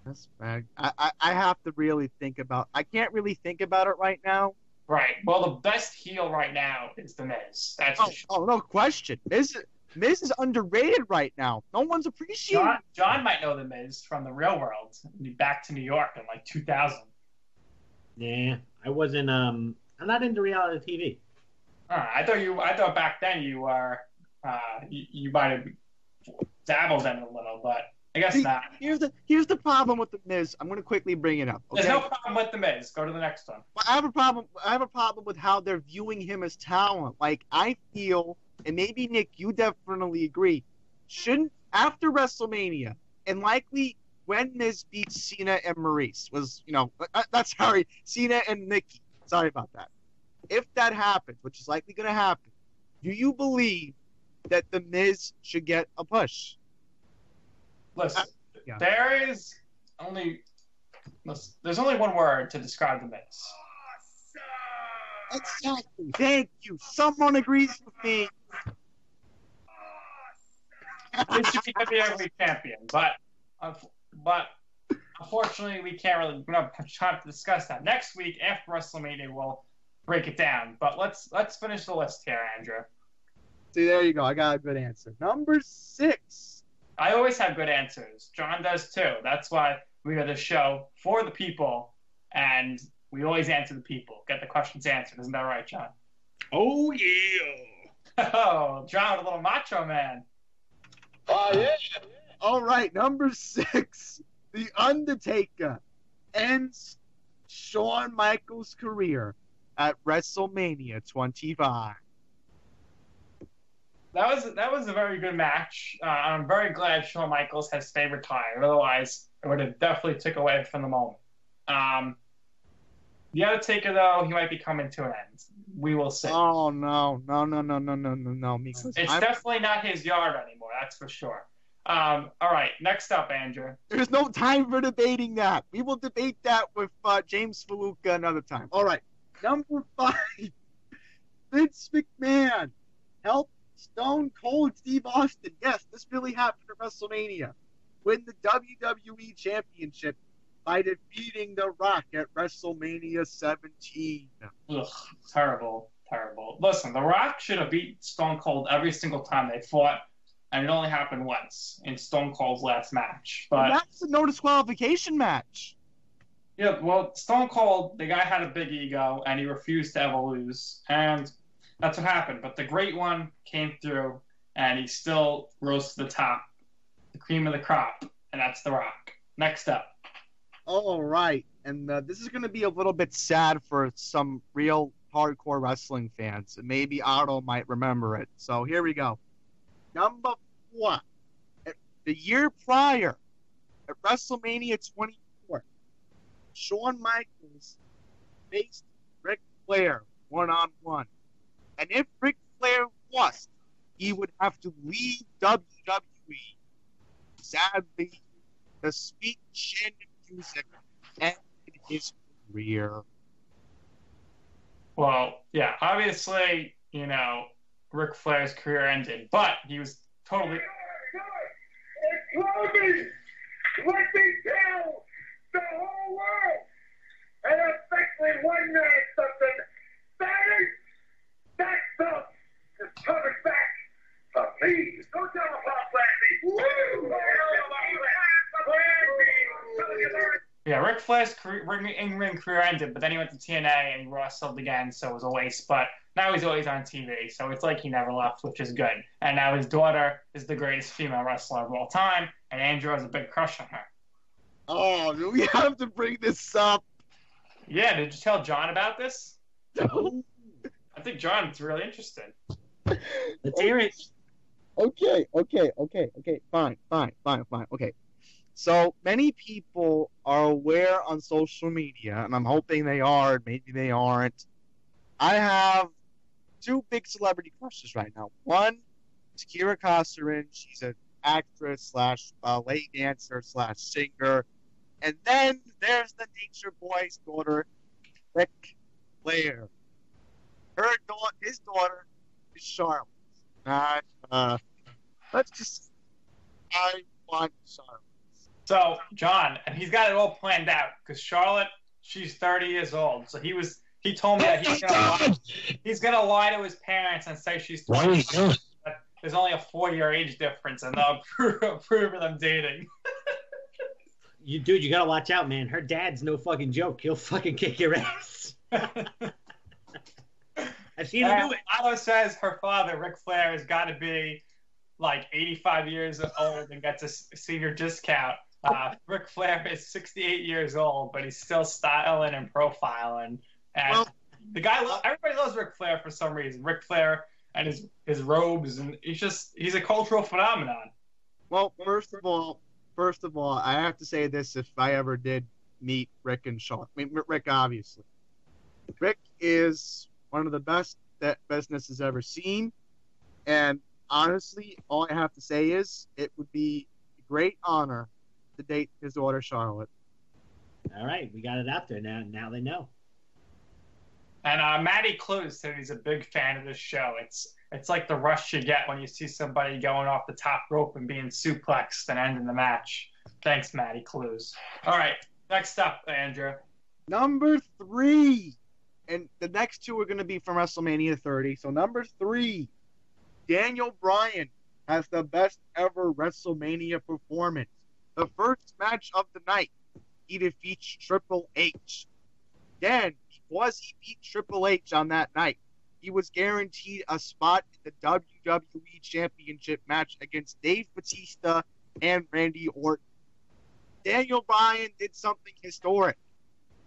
Speaker 4: That's bad. I have to really think about. I can't really think about it right now.
Speaker 3: Right. Well, the best heel right now is The Miz. That's for sure.
Speaker 4: Oh, no question. Miz is underrated right now. No one's appreciating.
Speaker 3: John might know The Miz from the real world. Back to New York in like 2000.
Speaker 2: Yeah, I wasn't. I'm not into reality TV.
Speaker 3: I thought back then you were. You might have dabbled in it a little, but I guess not.
Speaker 4: Here's the problem with The Miz. I'm going to quickly bring it up. Okay?
Speaker 3: There's no problem with The Miz. Go to the next one.
Speaker 4: I have a problem with how they're viewing him as talent. Like, I feel, and maybe Nick, you definitely agree, shouldn't after WrestleMania and likely when Miz beats Cena and Maurice Cena and Nikki. Sorry about that. If that happens, which is likely going to happen, do you believe that The Miz should get a push?
Speaker 3: Listen,
Speaker 4: Yeah.
Speaker 3: there's only one word to describe The Miz.
Speaker 4: Exactly. Thank you. Someone agrees with me.
Speaker 3: He should be WWE champion, but unfortunately we don't have time to discuss that. Next week after WrestleMania we'll break it down. But let's finish the list here, Andrew.
Speaker 4: See, there you go. I got a good answer. Number 6.
Speaker 3: I always have good answers. John does too. That's why we are the show for the people, and we always answer the people. Get the questions answered. Isn't that right, John?
Speaker 2: Oh yeah.
Speaker 3: Oh, John, with a little macho man.
Speaker 6: Oh, yeah.
Speaker 4: All right, number 6. The Undertaker ends Shawn Michaels' career at WrestleMania 25.
Speaker 3: That was a very good match. I'm very glad Shawn Michaels has stayed retired. Otherwise, it would have definitely took away from the moment. The Undertaker, though, he might be coming to an end. We will see.
Speaker 4: Oh, no.
Speaker 3: It's definitely not his yard anymore, that's for sure. All right, next up, Andrew.
Speaker 4: There's no time for debating that. We will debate that with James Faluka another time. All right, number 5. Vince McMahon helped Stone Cold Steve Austin. Yes, this really happened at WrestleMania. Win the WWE Championship by defeating The Rock at WrestleMania 17.
Speaker 3: Ugh, terrible. Listen, The Rock should have beat Stone Cold every single time they fought, and it only happened once in Stone Cold's last match. But
Speaker 4: that's a no disqualification match.
Speaker 3: Yeah, well, Stone Cold, the guy had a big ego, and he refused to ever lose, and that's what happened. But the great one came through, and he still rose to the top, the cream of the crop, and that's The Rock. Next up.
Speaker 4: All right, and this is going to be a little bit sad for some real hardcore wrestling fans. Maybe Otto might remember it. So here we go. Number 4. The year prior, at WrestleMania 24, Shawn Michaels faced Ric Flair one-on-one. And if Ric Flair lost, he would have to leave WWE. Sadly, the sweet chin music ended his career.
Speaker 3: Well, yeah, obviously, Ric Flair's career ended, but he was totally...
Speaker 6: Explode me! Let me tell the whole world! And especially one night something that stuff is coming back. So please, don't tell them about Bradley. Woo!
Speaker 3: Yeah, Ric Flair's in-ring career ended, but then he went to TNA and he wrestled again, so it was a waste. But now he's always on TV, so it's like he never left, which is good. And now his daughter is the greatest female wrestler of all time, and Andrew has a big crush on her.
Speaker 4: Oh, do we have to bring this up?
Speaker 3: Yeah, did you tell John about this? I think John's really interested.
Speaker 2: Let's hear it.
Speaker 4: Okay, fine. Okay. So many people are aware on social media, and I'm hoping they are, maybe they aren't. I have 2 big celebrity crushes right now. One is Kira Kosterin. She's an actress / ballet dancer / singer. And then there's the Nature Boy's daughter, Ric Flair. His daughter is Charlotte. Let's I want Charlotte.
Speaker 3: So, John, and he's got it all planned out because Charlotte, she's 30 years old. So he told me that he's gonna lie to his parents and say she's 20. There's only a 4-year age difference, and they'll approve of them dating.
Speaker 2: Dude, you gotta watch out, man. Her dad's no fucking joke. He'll fucking kick your ass. I've seen him do it.
Speaker 3: Otto says her father, Ric Flair, has got to be like 85 years old and gets a senior discount. Ric Flair is 68 years old, but he's still styling and profiling. And the guy, everybody loves Ric Flair for some reason. Ric Flair and his robes, and he's a cultural phenomenon.
Speaker 4: Well, first of all, I have to say this: if I ever did meet Rick and Sean, Rick obviously, Rick is one of the best that business has ever seen, and honestly, all I have to say is it would be a great honor to date his daughter Charlotte.
Speaker 2: All right, we got it out there now. Now they know.
Speaker 3: And Matty Clues said he's a big fan of this show. It's like the rush you get when you see somebody going off the top rope and being suplexed and ending the match. Thanks, Matty Clues. All right, next up, Andrew.
Speaker 4: Number 3. And the next two are going to be from WrestleMania 30. So number 3, Daniel Bryan has the best ever WrestleMania performance. The first match of the night, he defeats Triple H. Then, because he beat Triple H on that night, he was guaranteed a spot in the WWE Championship match against Dave Bautista and Randy Orton. Daniel Bryan did something historic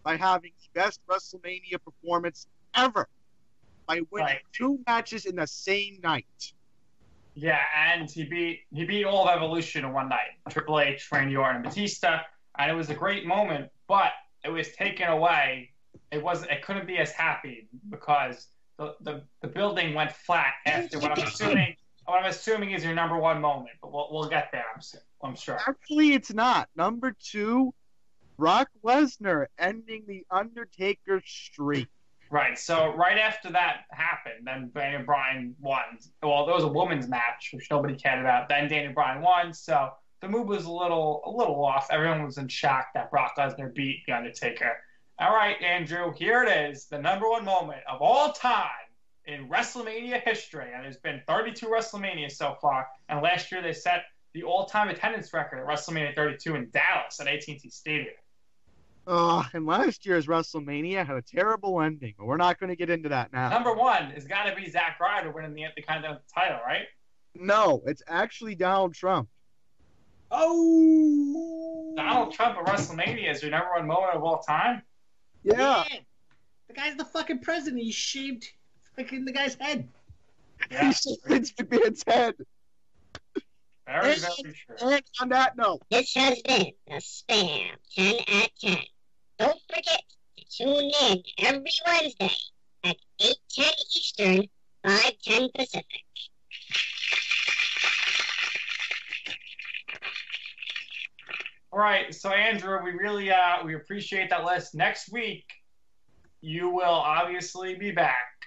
Speaker 4: by having the best WrestleMania performance ever by winning 2 matches in the same night.
Speaker 3: Yeah, and he beat all of Evolution in one night. Triple H, Randy Orton, and Batista, and it was a great moment, but it was taken away. It couldn't be as happy because the building went flat after what I'm assuming is your number 1 moment, but we'll get there. I'm sure.
Speaker 4: Actually, it's not. Number 2, Brock Lesnar ending the Undertaker streak.
Speaker 3: Right. So right after that happened, then Daniel Bryan won. Well, there was a women's match, which nobody cared about. Then Daniel Bryan won. So the move was a little off. Everyone was in shock that Brock Lesnar beat the Undertaker. All right, Andrew, here it is, the number 1 moment of all time in WrestleMania history. And there's been 32 WrestleManias so far. And last year they set the all-time attendance record at WrestleMania 32 in Dallas at AT&T Stadium.
Speaker 4: And last year's WrestleMania had a terrible ending, but we're not going to get into that now.
Speaker 3: Number 1 has got to be Zack Ryder winning the Intercontinental title, right?
Speaker 4: No, it's actually Donald Trump.
Speaker 2: Oh!
Speaker 3: Donald Trump at WrestleMania is your number 1 moment of all time?
Speaker 4: Yeah.
Speaker 2: The guy's the fucking president. He shaved fucking the guy's head.
Speaker 3: Yeah.
Speaker 4: He shaved Vince McMahon's head.
Speaker 3: Very true.
Speaker 4: And on that note,
Speaker 5: This has been the Spam 10 at 10. Don't forget to tune in every Wednesday at 8:10 Eastern, 5:10 Pacific.
Speaker 3: All right, so Andrew, we really we appreciate that list. Next week, you will obviously be back,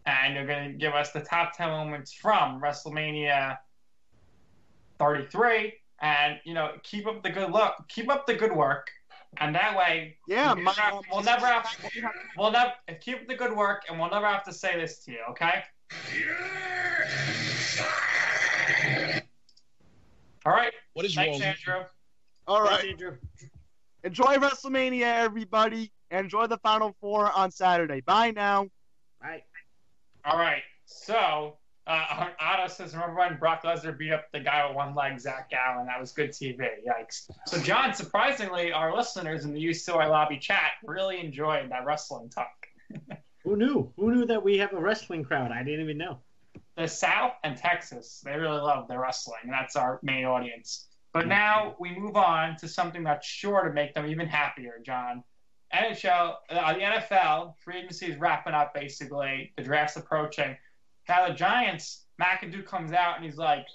Speaker 3: and you're going to give us the top 10 moments from WrestleMania 33, and keep up the good work, and that way, we'll never keep up the good work, and we'll never have to say this to you, okay? All right.
Speaker 7: What is
Speaker 3: Thanks,
Speaker 7: wrong?
Speaker 3: Andrew.
Speaker 4: all right.
Speaker 2: Thanks, Andrew.
Speaker 4: Enjoy WrestleMania, everybody. Enjoy the Final Four on Saturday. Bye now.
Speaker 2: Bye.
Speaker 3: All right. So, Otto says, remember when Brock Lesnar beat up the guy with one leg, Zach Gallen? That was good TV. Yikes. So, John, surprisingly, our listeners in the UCLA lobby chat really enjoyed that wrestling talk.
Speaker 2: Who knew? Who knew that we have a wrestling crowd? I didn't even know.
Speaker 3: The South and Texas, they really love their wrestling, and that's our main audience. But now we move on to something that's sure to make them even happier, John. NHL, the NFL, free agency is wrapping up, basically. The draft's approaching. Now the Giants, McAdoo comes out and he's like,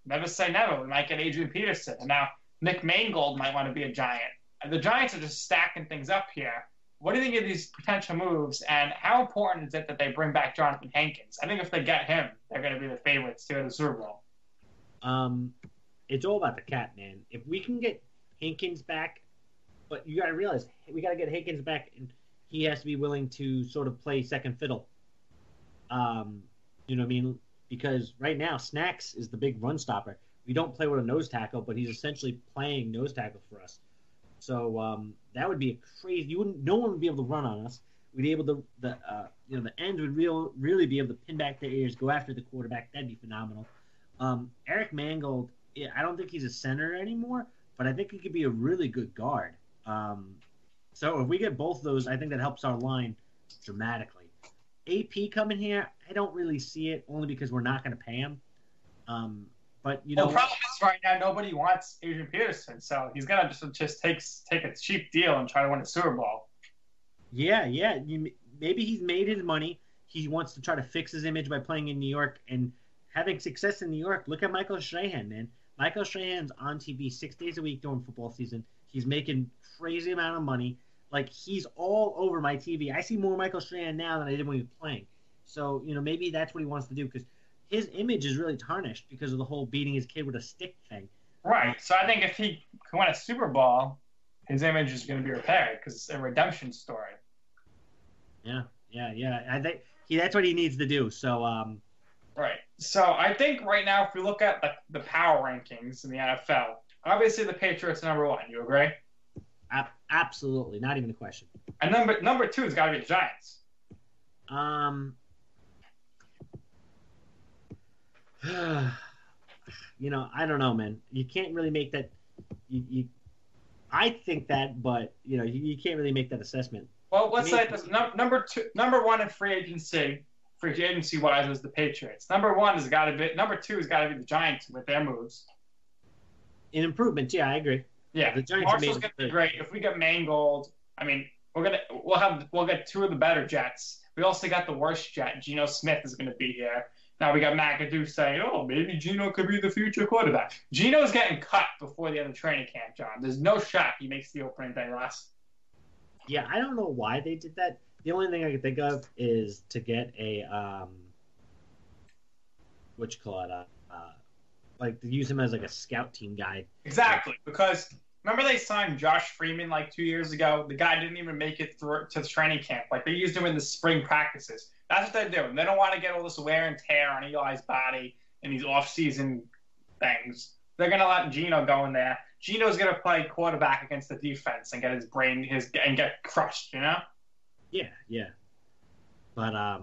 Speaker 3: never say never. We might get Adrian Peterson. And now Nick Mangold might want to be a Giant. And the Giants are just stacking things up here. What do you think of these potential moves, and how important is it that they bring back Jonathan Hankins? I think if they get him, they're going to be the favorites to go to the Super Bowl.
Speaker 2: it's all about the cap, man. If we can get Hankins back, but you got to realize we got to get Hankins back, and he has to be willing to sort of play second fiddle. You know what I mean? Because right now, Snacks is the big run stopper. We don't play with a nose tackle, but he's essentially playing nose tackle for us. So that would be a crazy. No one would be able to run on us. We'd be able to the ends would really be able to pin back their ears, go after the quarterback. That'd be phenomenal. Eric Mangold, I don't think he's a center anymore, but I think he could be a really good guard. So if we get both of those, I think that helps our line dramatically. AP coming here, I don't really see it, only because we're not going to pay him. But
Speaker 3: the problem is right now nobody wants Adrian Peterson, so he's gonna just take a cheap deal and try to win a Super Bowl.
Speaker 2: Yeah. Maybe he's made his money. He wants to try to fix his image by playing in New York and having success in New York. Look at Michael Strahan, man. Michael Strahan's on TV 6 days a week during football season. He's making crazy amount of money. Like, he's all over my TV. I see more Michael Strahan now than I did when he was playing. So, maybe that's what he wants to do, because his image is really tarnished because of the whole beating his kid with a stick thing.
Speaker 3: Right. So I think if he can win a Super Bowl, his image is going to be repaired because it's a redemption story.
Speaker 2: Yeah. I think that's what he needs to do. So,
Speaker 3: right. So I think right now, if we look at the power rankings in the NFL, obviously the Patriots are number one. You agree?
Speaker 2: Absolutely, not even a question.
Speaker 3: And number two has got to be the Giants.
Speaker 2: I don't know, man. You can't really make that. I think that, but you can't really make that assessment.
Speaker 3: Well, let's say this: number one in free agency wise, is the Patriots. Number two has got to be the Giants with their moves.
Speaker 2: In improvements, yeah, I agree.
Speaker 3: Yeah,
Speaker 2: the Giants
Speaker 3: Marshall's gonna be great. If we get Mangold, I mean, we'll get two of the better Jets. We also got the worst Jet. Geno Smith is gonna be here. Now we got McAdoo saying, "Oh, maybe Geno could be the future quarterback." Geno's getting cut before the end of training camp, John. There's no shot he makes the opening day last.
Speaker 2: Yeah, I don't know why they did that. The only thing I can think of is to get a like to use him as like a scout team guy.
Speaker 3: Exactly, because remember they signed Josh Freeman like 2 years ago? The guy didn't even make it through to the training camp. Like, they used him in the spring practices. That's what they're doing. They don't want to get all this wear and tear on Eli's body in these off-season things. They're going to let Geno go in there. Geno's going to play quarterback against the defense and get and get crushed,
Speaker 2: Yeah. But,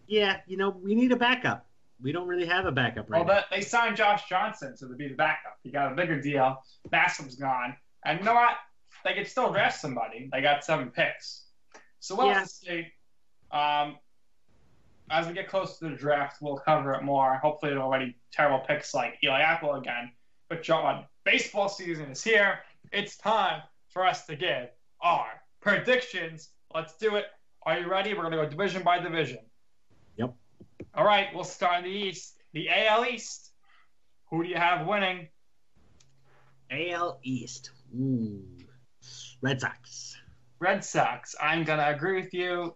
Speaker 2: we need a backup. We don't really have a backup right now.
Speaker 3: They signed Josh Johnson to be the backup. He got a bigger deal. Bassum's gone. And you know what? They could still draft somebody. They got 7 picks. So we'll have to see. As we get close to the draft, we'll cover it more. Hopefully, there are already terrible picks like Eli Apple again. But John, baseball season is here. It's time for us to give our predictions. Let's do it. Are you ready? We're going to go division by division.
Speaker 2: Yep.
Speaker 3: All right, we'll start in the East. The AL East. Who do you have winning?
Speaker 2: AL East. Ooh. Red Sox.
Speaker 3: Red Sox. I'm going to agree with you.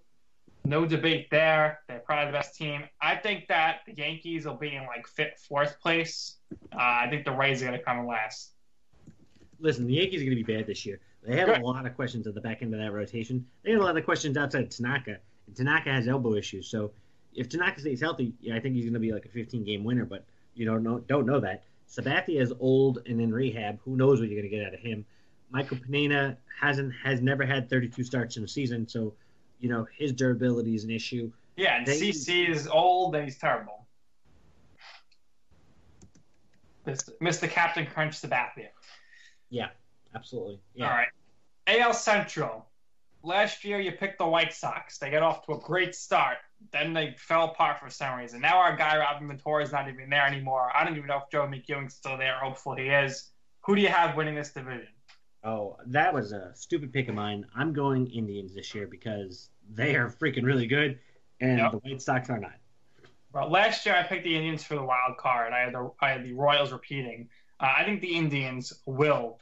Speaker 3: No debate there. They're probably the best team. I think that the Yankees will be in fourth place. I think the Rays are going to come in last.
Speaker 2: Listen, the Yankees are going to be bad this year. They have a lot of questions at the back end of that rotation. They have a lot of questions outside of Tanaka. And Tanaka has elbow issues. So if Tanaka stays healthy, I think he's going to be like a 15-game winner. But you don't know that. Sabathia is old and in rehab. Who knows what you're going to get out of him? Michael Pineda has never had 32 starts in a season. So his durability is an issue.
Speaker 3: Yeah, and CC is old and he's terrible. Mr. Captain Crunch Sabathia.
Speaker 2: Yeah, absolutely. Yeah.
Speaker 3: All right. AL Central. Last year you picked the White Sox. They got off to a great start. Then they fell apart for some reason. Now our guy Robin Ventura is not even there anymore. I don't even know if Joe McEwing's still there. Hopefully he is. Who do you have winning this division?
Speaker 2: Oh, that was a stupid pick of mine. I'm going Indians this year because they are freaking really good, and the White Sox are not.
Speaker 3: Well, last year I picked the Indians for the wild card. I had the Royals repeating. I think the Indians will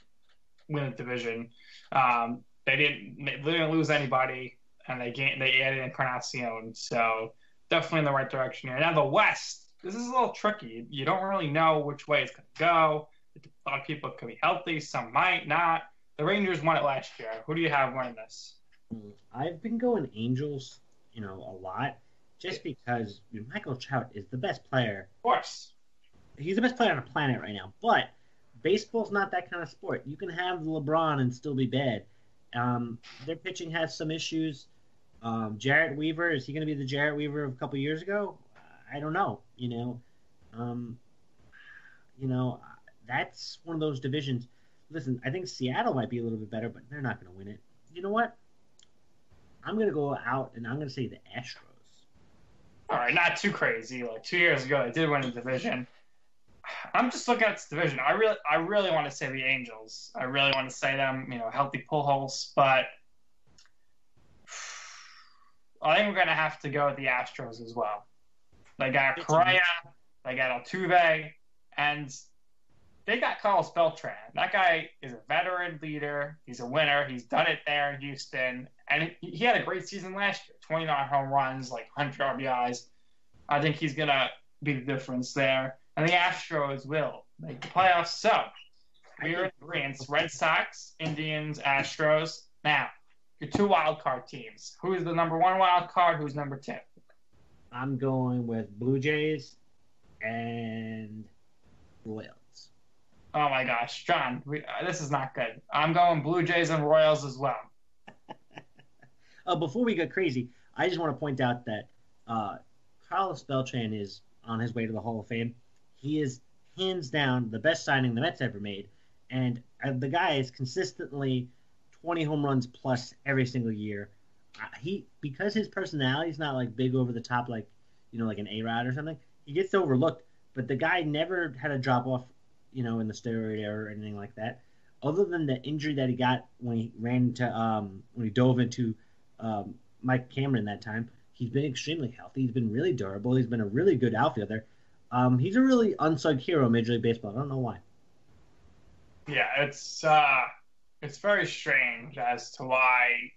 Speaker 3: win the division. They didn't lose anybody, and they added Encarnacion, so definitely in the right direction here. Now the West, this is a little tricky. You don't really know which way it's going to go. A lot of people could be healthy, some might not. The Rangers won it last year. Who do you have winning this?
Speaker 2: I've been going Angels, a lot, just because Michael Trout is the best player.
Speaker 3: Of course.
Speaker 2: He's the best player on the planet right now, but baseball's not that kind of sport. You can have LeBron and still be bad. Their pitching has some issues. Jarrett Weaver, is he going to be the Jarrett Weaver of a couple years ago? I don't know. That's one of those divisions. Listen, I think Seattle might be a little bit better, but they're not going to win it. You know what? I'm going to go out and I'm going to say the Astros.
Speaker 3: All right, not too crazy. Like 2 years ago, they did win the division. I'm just looking at this division. I really want to say the Angels. I really want to say them, healthy Pujols, but I think we're going to have to go with the Astros as well. They got Correa, they got Altuve, and they got Carlos Beltran. That guy is a veteran leader. He's a winner. He's done it there in Houston. And he had a great season last year. 29 home runs, like 100 RBIs. I think he's going to be the difference there. And the Astros will make the playoffs. So, we're in agreement. Red Sox, Indians, Astros. Now, your 2 wild card teams. Who's the number 1 wild card? Who's number 2?
Speaker 2: I'm going with Blue Jays and Royals.
Speaker 3: Oh, my gosh. John, this is not good. I'm going Blue Jays and Royals as well.
Speaker 2: Before we get crazy, I just want to point out that Carlos Beltran is on his way to the Hall of Fame. He is hands down the best signing the Mets ever made, and the guy is consistently 20 home runs plus every single year. Because his personality is not like big over the top, like like an A-Rod or something. He gets overlooked, but the guy never had a drop off, in the steroid era or anything like that. Other than the injury that he got when he when he dove into Mike Cameron that time, he's been extremely healthy. He's been really durable. He's been a really good outfielder. He's a really unsung hero in Major League Baseball. I don't know why.
Speaker 3: Yeah, it's very strange as to why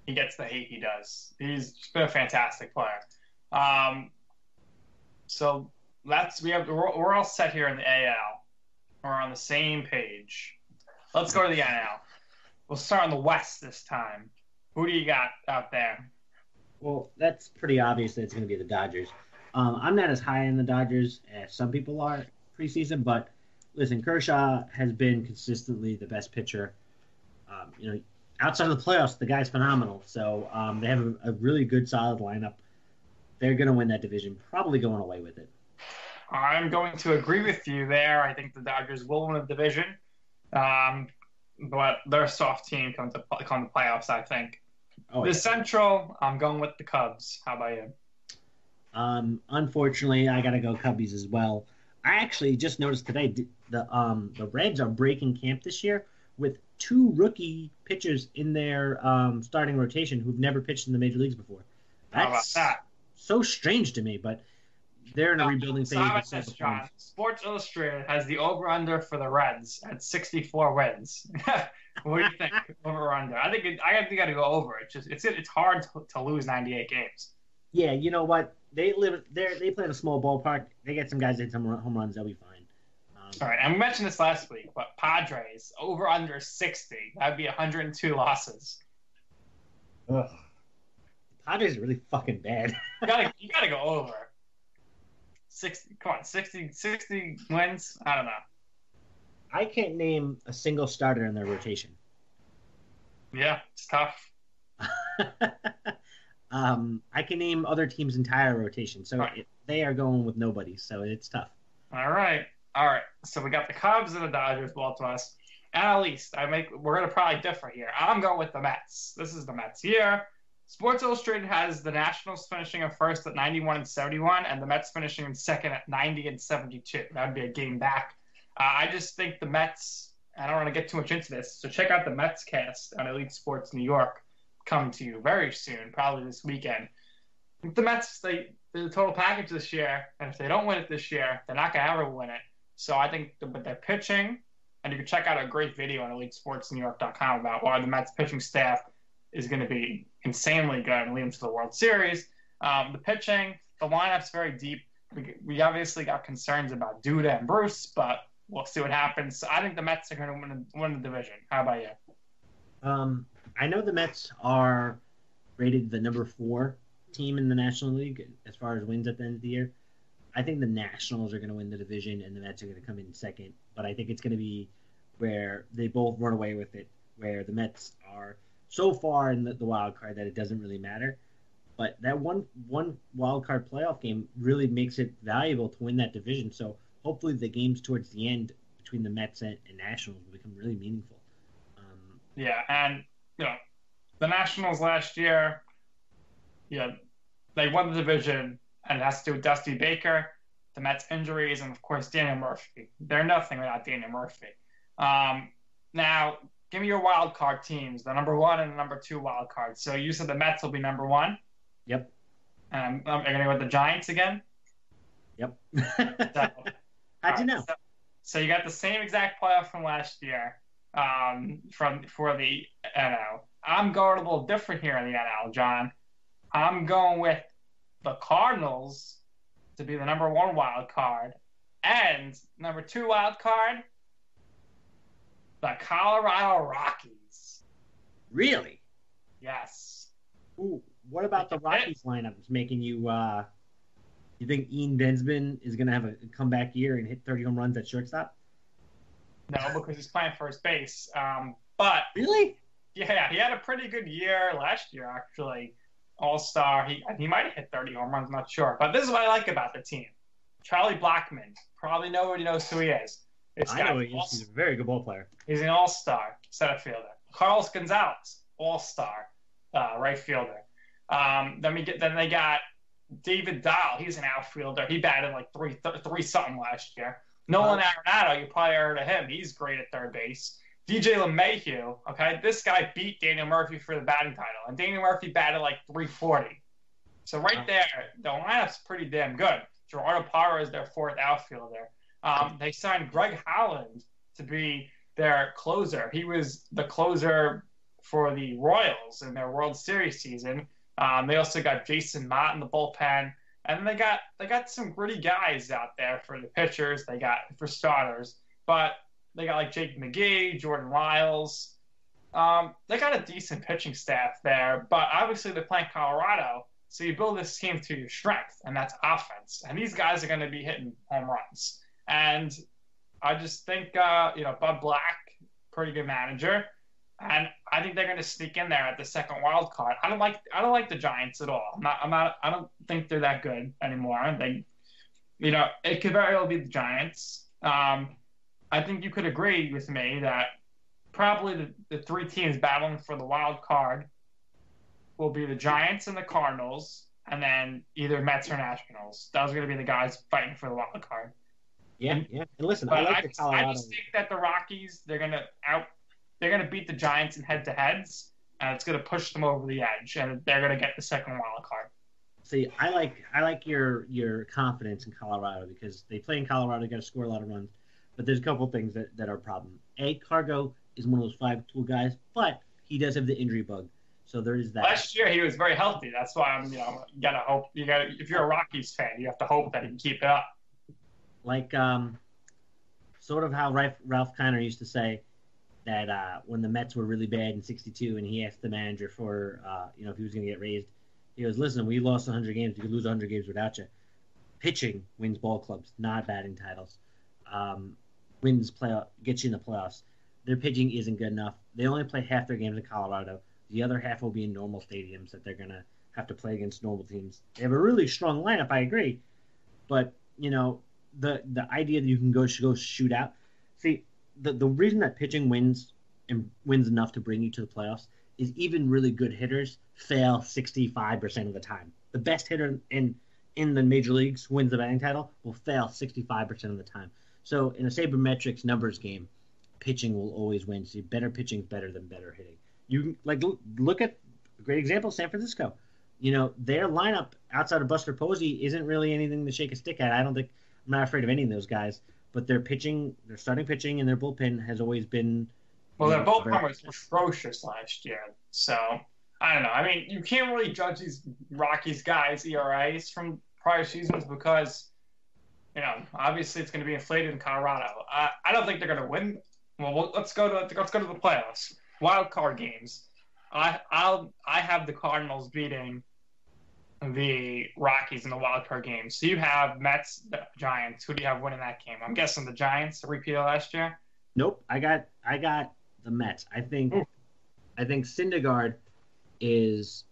Speaker 3: he gets the hate he does. He's been a fantastic player. So we're all set here in the AL. We're on the same page. Let's go to the NL. We'll start on the West this time. Who do you got out there?
Speaker 2: Well, that's pretty obvious that it's going to be the Dodgers. I'm not as high in the Dodgers as some people are preseason, but listen, Kershaw has been consistently the best pitcher. Outside of the playoffs, the guy's phenomenal. So they have a really good, solid lineup. They're going to win that division, probably going away with it.
Speaker 3: I'm going to agree with you there. I think the Dodgers will win the division, but they're a soft team come to playoffs, I think. The Central, I'm going with the Cubs. How about you?
Speaker 2: Unfortunately, I got to go Cubbies as well. I actually just noticed today the Reds are breaking camp this year with 2 rookie pitchers in their starting rotation who've never pitched in the major leagues before.
Speaker 3: How about that?
Speaker 2: So strange to me, but they're in a rebuilding phase.
Speaker 3: How about this, John? Sports Illustrated has the over/under for the Reds at 64 wins. What do you think? Over/under? I think you got to go over. It's hard to lose 98 games.
Speaker 2: Yeah, you know what? They play in a small ballpark. They get some guys that hit some home runs. They'll be fine.
Speaker 3: All right, and we mentioned this last week, but Padres over/under 60. That'd be 102 losses.
Speaker 2: Ugh. Padres are really fucking bad.
Speaker 3: You gotta go over. 60. Come on, 60 wins. I don't know.
Speaker 2: I can't name a single starter in their rotation.
Speaker 3: Yeah, it's tough.
Speaker 2: I can name other teams' entire rotation, so they are going with nobody, so it's tough.
Speaker 3: All right. So we got the Cubs and the Dodgers, both of us. And at least we're gonna probably differ here. I'm going with the Mets. This is the Mets year. Sports Illustrated has the Nationals finishing in first at 91-71, and the Mets finishing in second at 90-72. That would be a game back. I just think the Mets. I don't want to get too much into this, so check out the Mets cast on Elite Sports New York. Come to you very soon, probably this weekend. The Mets, they're the total package this year, and if they don't win it this year, they're not going to ever win it. So I think with their pitching, and you can check out a great video on EliteSportsNewYork.com about why the Mets pitching staff is going to be insanely good and lead them to the World Series. The pitching, the lineup's very deep. We obviously got concerns about Duda and Bruce, but we'll see what happens. I think the Mets are going to win the division. How about you?
Speaker 2: I know the Mets are rated the number 4 team in the National League as far as wins at the end of the year. I think the Nationals are going to win the division and the Mets are going to come in second. But I think it's going to be where they both run away with it, where the Mets are so far in the wild card that it doesn't really matter. But that one wild card playoff game really makes it valuable to win that division. So hopefully the games towards the end between the Mets and Nationals will become really meaningful.
Speaker 3: Yeah, and the Nationals last year, they won the division, and it has to do with Dusty Baker, the Mets injuries, and of course Daniel Murphy. They're nothing without Daniel Murphy. Now, give me your wild card teams, the number 1 and the number 2 wild cards. So you said the Mets will be number 1.
Speaker 2: Yep.
Speaker 3: I'm going to go with the Giants again.
Speaker 2: Yep.
Speaker 3: So,
Speaker 2: how'd you know?
Speaker 3: So you got the same exact playoff from last year. For the NL. I'm going a little different here in the NL, John. I'm going with the Cardinals to be the number 1 wild card, and number 2 wild card, the Colorado Rockies.
Speaker 2: Really?
Speaker 3: Yes.
Speaker 2: Ooh, what about the Rockies lineup? It's making you you think Ian Bensman is going to have a comeback year and hit 30 home runs at shortstop?
Speaker 3: No, because he's playing first base. But
Speaker 2: really,
Speaker 3: yeah, he had a pretty good year last year, actually. All-star. He might have hit 30 home runs, I'm not sure. But this is what I like about the team. Charlie Blackmon. Probably nobody knows who he is.
Speaker 2: I know he is. He's a very good ball player.
Speaker 3: He's an all-star center fielder. Carlos Gonzalez, all-star right fielder. Then they got David Dahl. He's an outfielder. He batted like three something last year. Nolan Arenado, you probably heard of him. He's great at third base. DJ LeMahieu, okay? This guy beat Daniel Murphy for the batting title, and Daniel Murphy batted like 340. So right there, the lineup's pretty damn good. Gerardo Parra is their 4th outfielder. They signed Greg Holland to be their closer. He was the closer for the Royals in their World Series season. They also got Jason Mott in the bullpen. And they got some gritty guys out there for the pitchers. They got for starters, but they got like Jake McGee, Jordan Lyles. They got a decent pitching staff there, but obviously they're playing Colorado, so you build this team to your strength, and that's offense. And these guys are going to be hitting home runs. And I just think Bud Black, pretty good manager. And I think they're going to sneak in there at the second wild card. I don't like the Giants at all. I don't think they're that good anymore. It could very well be the Giants. I think you could agree with me that probably the 3 teams battling for the wild card will be the Giants and the Cardinals, and then either Mets or Nationals. Those are going to be the guys fighting for the wild card.
Speaker 2: Yeah. And listen, I
Speaker 3: just think that the Rockies, they're going to beat the Giants in head-to-heads, and it's going to push them over the edge, and they're going to get the second wild card.
Speaker 2: See, I like your confidence in Colorado because they play in Colorado, they got to score a lot of runs, but there's a couple of things that are a problem. Cargo is one of those 5-tool guys, but he does have the injury bug, so there is that.
Speaker 3: Last year he was very healthy. That's why you gotta hope. If you're a Rockies fan, you have to hope that he can keep it up.
Speaker 2: Like sort of how Ralph Kiner used to say that when the Mets were really bad in '62, and he asked the manager for if he was going to get raised, he goes, "Listen, we lost 100 games. You could lose 100 games without you. Pitching wins ball clubs, not batting titles. Gets you in the playoffs. Their pitching isn't good enough. They only play half their games in Colorado. The other half will be in normal stadiums that they're going to have to play against normal teams. They have a really strong lineup, I agree, but the idea that you can go shoot out. See, the reason that pitching wins enough to bring you to the playoffs is even really good hitters fail 65% of the time. The best hitter in the major leagues who wins the batting title will fail 65% of the time. So in a sabermetrics numbers game, pitching will always win. See, better pitching is better than better hitting. You look at a great example, San Francisco. Their lineup outside of Buster Posey isn't really anything to shake a stick at. I'm not afraid of any of those guys, but their starting pitching, and their bullpen has always been.
Speaker 3: Well, their bullpen was atrocious last year, so I don't know. I mean, you can't really judge these Rockies guys' ERAs from prior seasons because obviously it's going to be inflated in Colorado. I don't think they're going to win. Well, let's go to the playoffs. Wild card games. I have the Cardinals beating the Rockies in the wild card game. So you have Mets, Giants. Who do you have winning that game? I'm guessing the Giants, a repeat of last year.
Speaker 2: Nope, I got the Mets. I think Syndergaard he's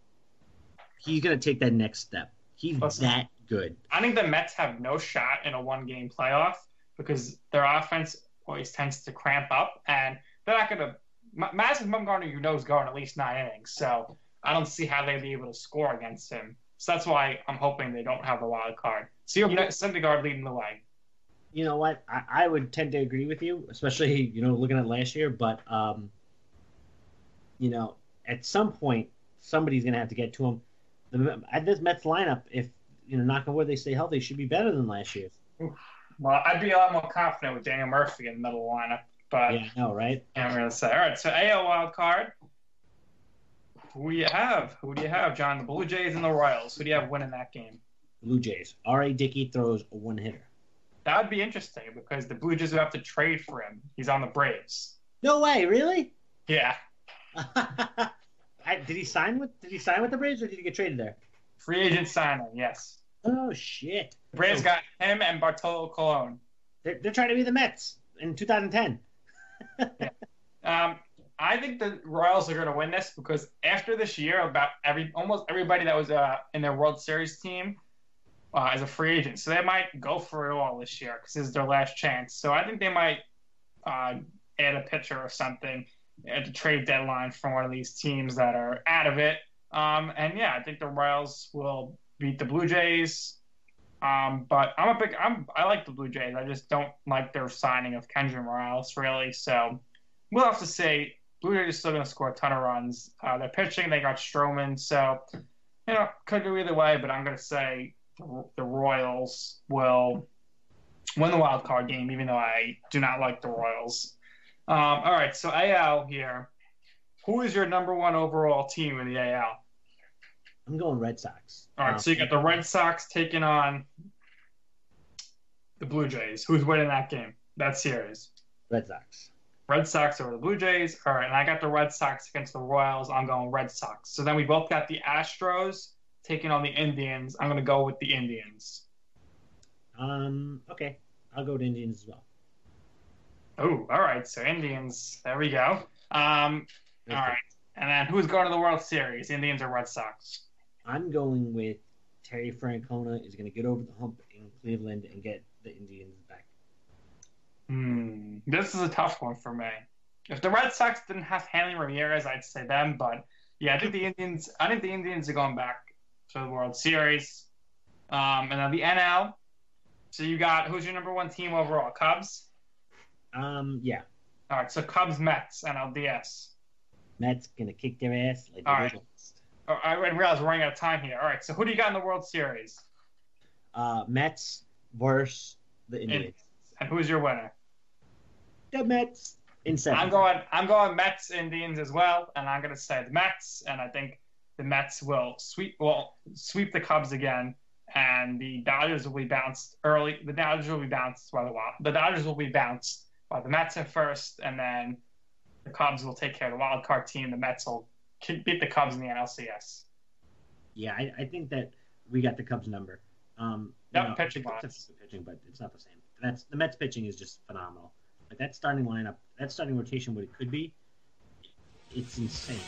Speaker 2: gonna take that next step. He's that good.
Speaker 3: I think the Mets have no shot in a one-game playoff because their offense always tends to cramp up, and they're not gonna. Madison Bumgarner, is going at least 9 innings, so I don't see how they'd be able to score against him. So that's why I'm hoping they don't have the wild card. So you have Syndergaard leading the way.
Speaker 2: You know what? I would tend to agree with you, especially, looking at last year. But, at some point, somebody's going to have to get to him. This Mets lineup, if, knock on wood, they stay healthy, should be better than last year's.
Speaker 3: Well, I'd be a lot more confident with Daniel Murphy in the middle of the lineup. But
Speaker 2: yeah, I know, right?
Speaker 3: I'm going to say. All right, so AL wild card. Who do you have? John? The Blue Jays and the Royals. Who do you have winning that game?
Speaker 2: Blue Jays. R.A. Dickey throws a one-hitter.
Speaker 3: That would be interesting because the Blue Jays would have to trade for him. He's on the Braves.
Speaker 2: No way, really?
Speaker 3: Yeah.
Speaker 2: Did he sign with the Braves or did he get traded there?
Speaker 3: Free agent signing, yes.
Speaker 2: Oh shit.
Speaker 3: The Braves got him and Bartolo Colon.
Speaker 2: They're trying to be the Mets in 2010.
Speaker 3: Yeah. I think the Royals are going to win this because after this year, almost everybody that was in their World Series team is a free agent. So they might go for it all this year because this is their last chance. So I think they might add a pitcher or something at the trade deadline from one of these teams that are out of it. I think the Royals will beat the Blue Jays. But I like the Blue Jays. I just don't like their signing of Kendrick Morales, really. So we'll have to say Blue Jays are still going to score a ton of runs. They're pitching. They got Stroman. So, could go either way. But I'm going to say the Royals will win the wild card game, even though I do not like the Royals. All right, so AL here. Who is your number one overall team in the AL?
Speaker 2: I'm going Red Sox.
Speaker 3: All right, so you got the Red Sox taking on the Blue Jays. Who's winning that game, that series?
Speaker 2: Red Sox.
Speaker 3: Red Sox over the Blue Jays. All right, and I got the Red Sox against the Royals. I'm going Red Sox. So then we both got the Astros taking on the Indians. I'm going to go with the Indians.
Speaker 2: Okay. I'll go to Indians as well.
Speaker 3: Oh, all right. So Indians. There we go. All right. And then who's going to the World Series, Indians or Red Sox?
Speaker 2: I'm going with Terry Francona is going to get over the hump in Cleveland and get the Indians back.
Speaker 3: This is a tough one for me. If the Red Sox didn't have Hanley Ramirez, I'd say them. But yeah, I think the Indians are going back to the World Series. And then the NL. So you got who's your number one team overall? Cubs.
Speaker 2: Yeah.
Speaker 3: All right. So Cubs, Mets, NLDS.
Speaker 2: Mets gonna kick their ass like
Speaker 3: all
Speaker 2: the
Speaker 3: right.
Speaker 2: Eagles.
Speaker 3: I realize we're running out of time here. All right. So who do you got in the World Series?
Speaker 2: Mets versus the Indians.
Speaker 3: And who's your winner?
Speaker 2: The Mets in 7.
Speaker 3: I'm going Mets Indians as well, and I'm going to say the Mets, and I think the Mets will sweep the Cubs again, and the Dodgers will be bounced early. The Dodgers will be bounced by the Mets at first, and then the Cubs will take care of the wild card team. The Mets will beat the Cubs in the NLCS.
Speaker 2: Yeah, I think that we got the Cubs number.
Speaker 3: Pitching wise.
Speaker 2: Pitching, but it's not the same. The Mets pitching is just phenomenal. Like that starting lineup, that starting rotation, what it could be, it's insane.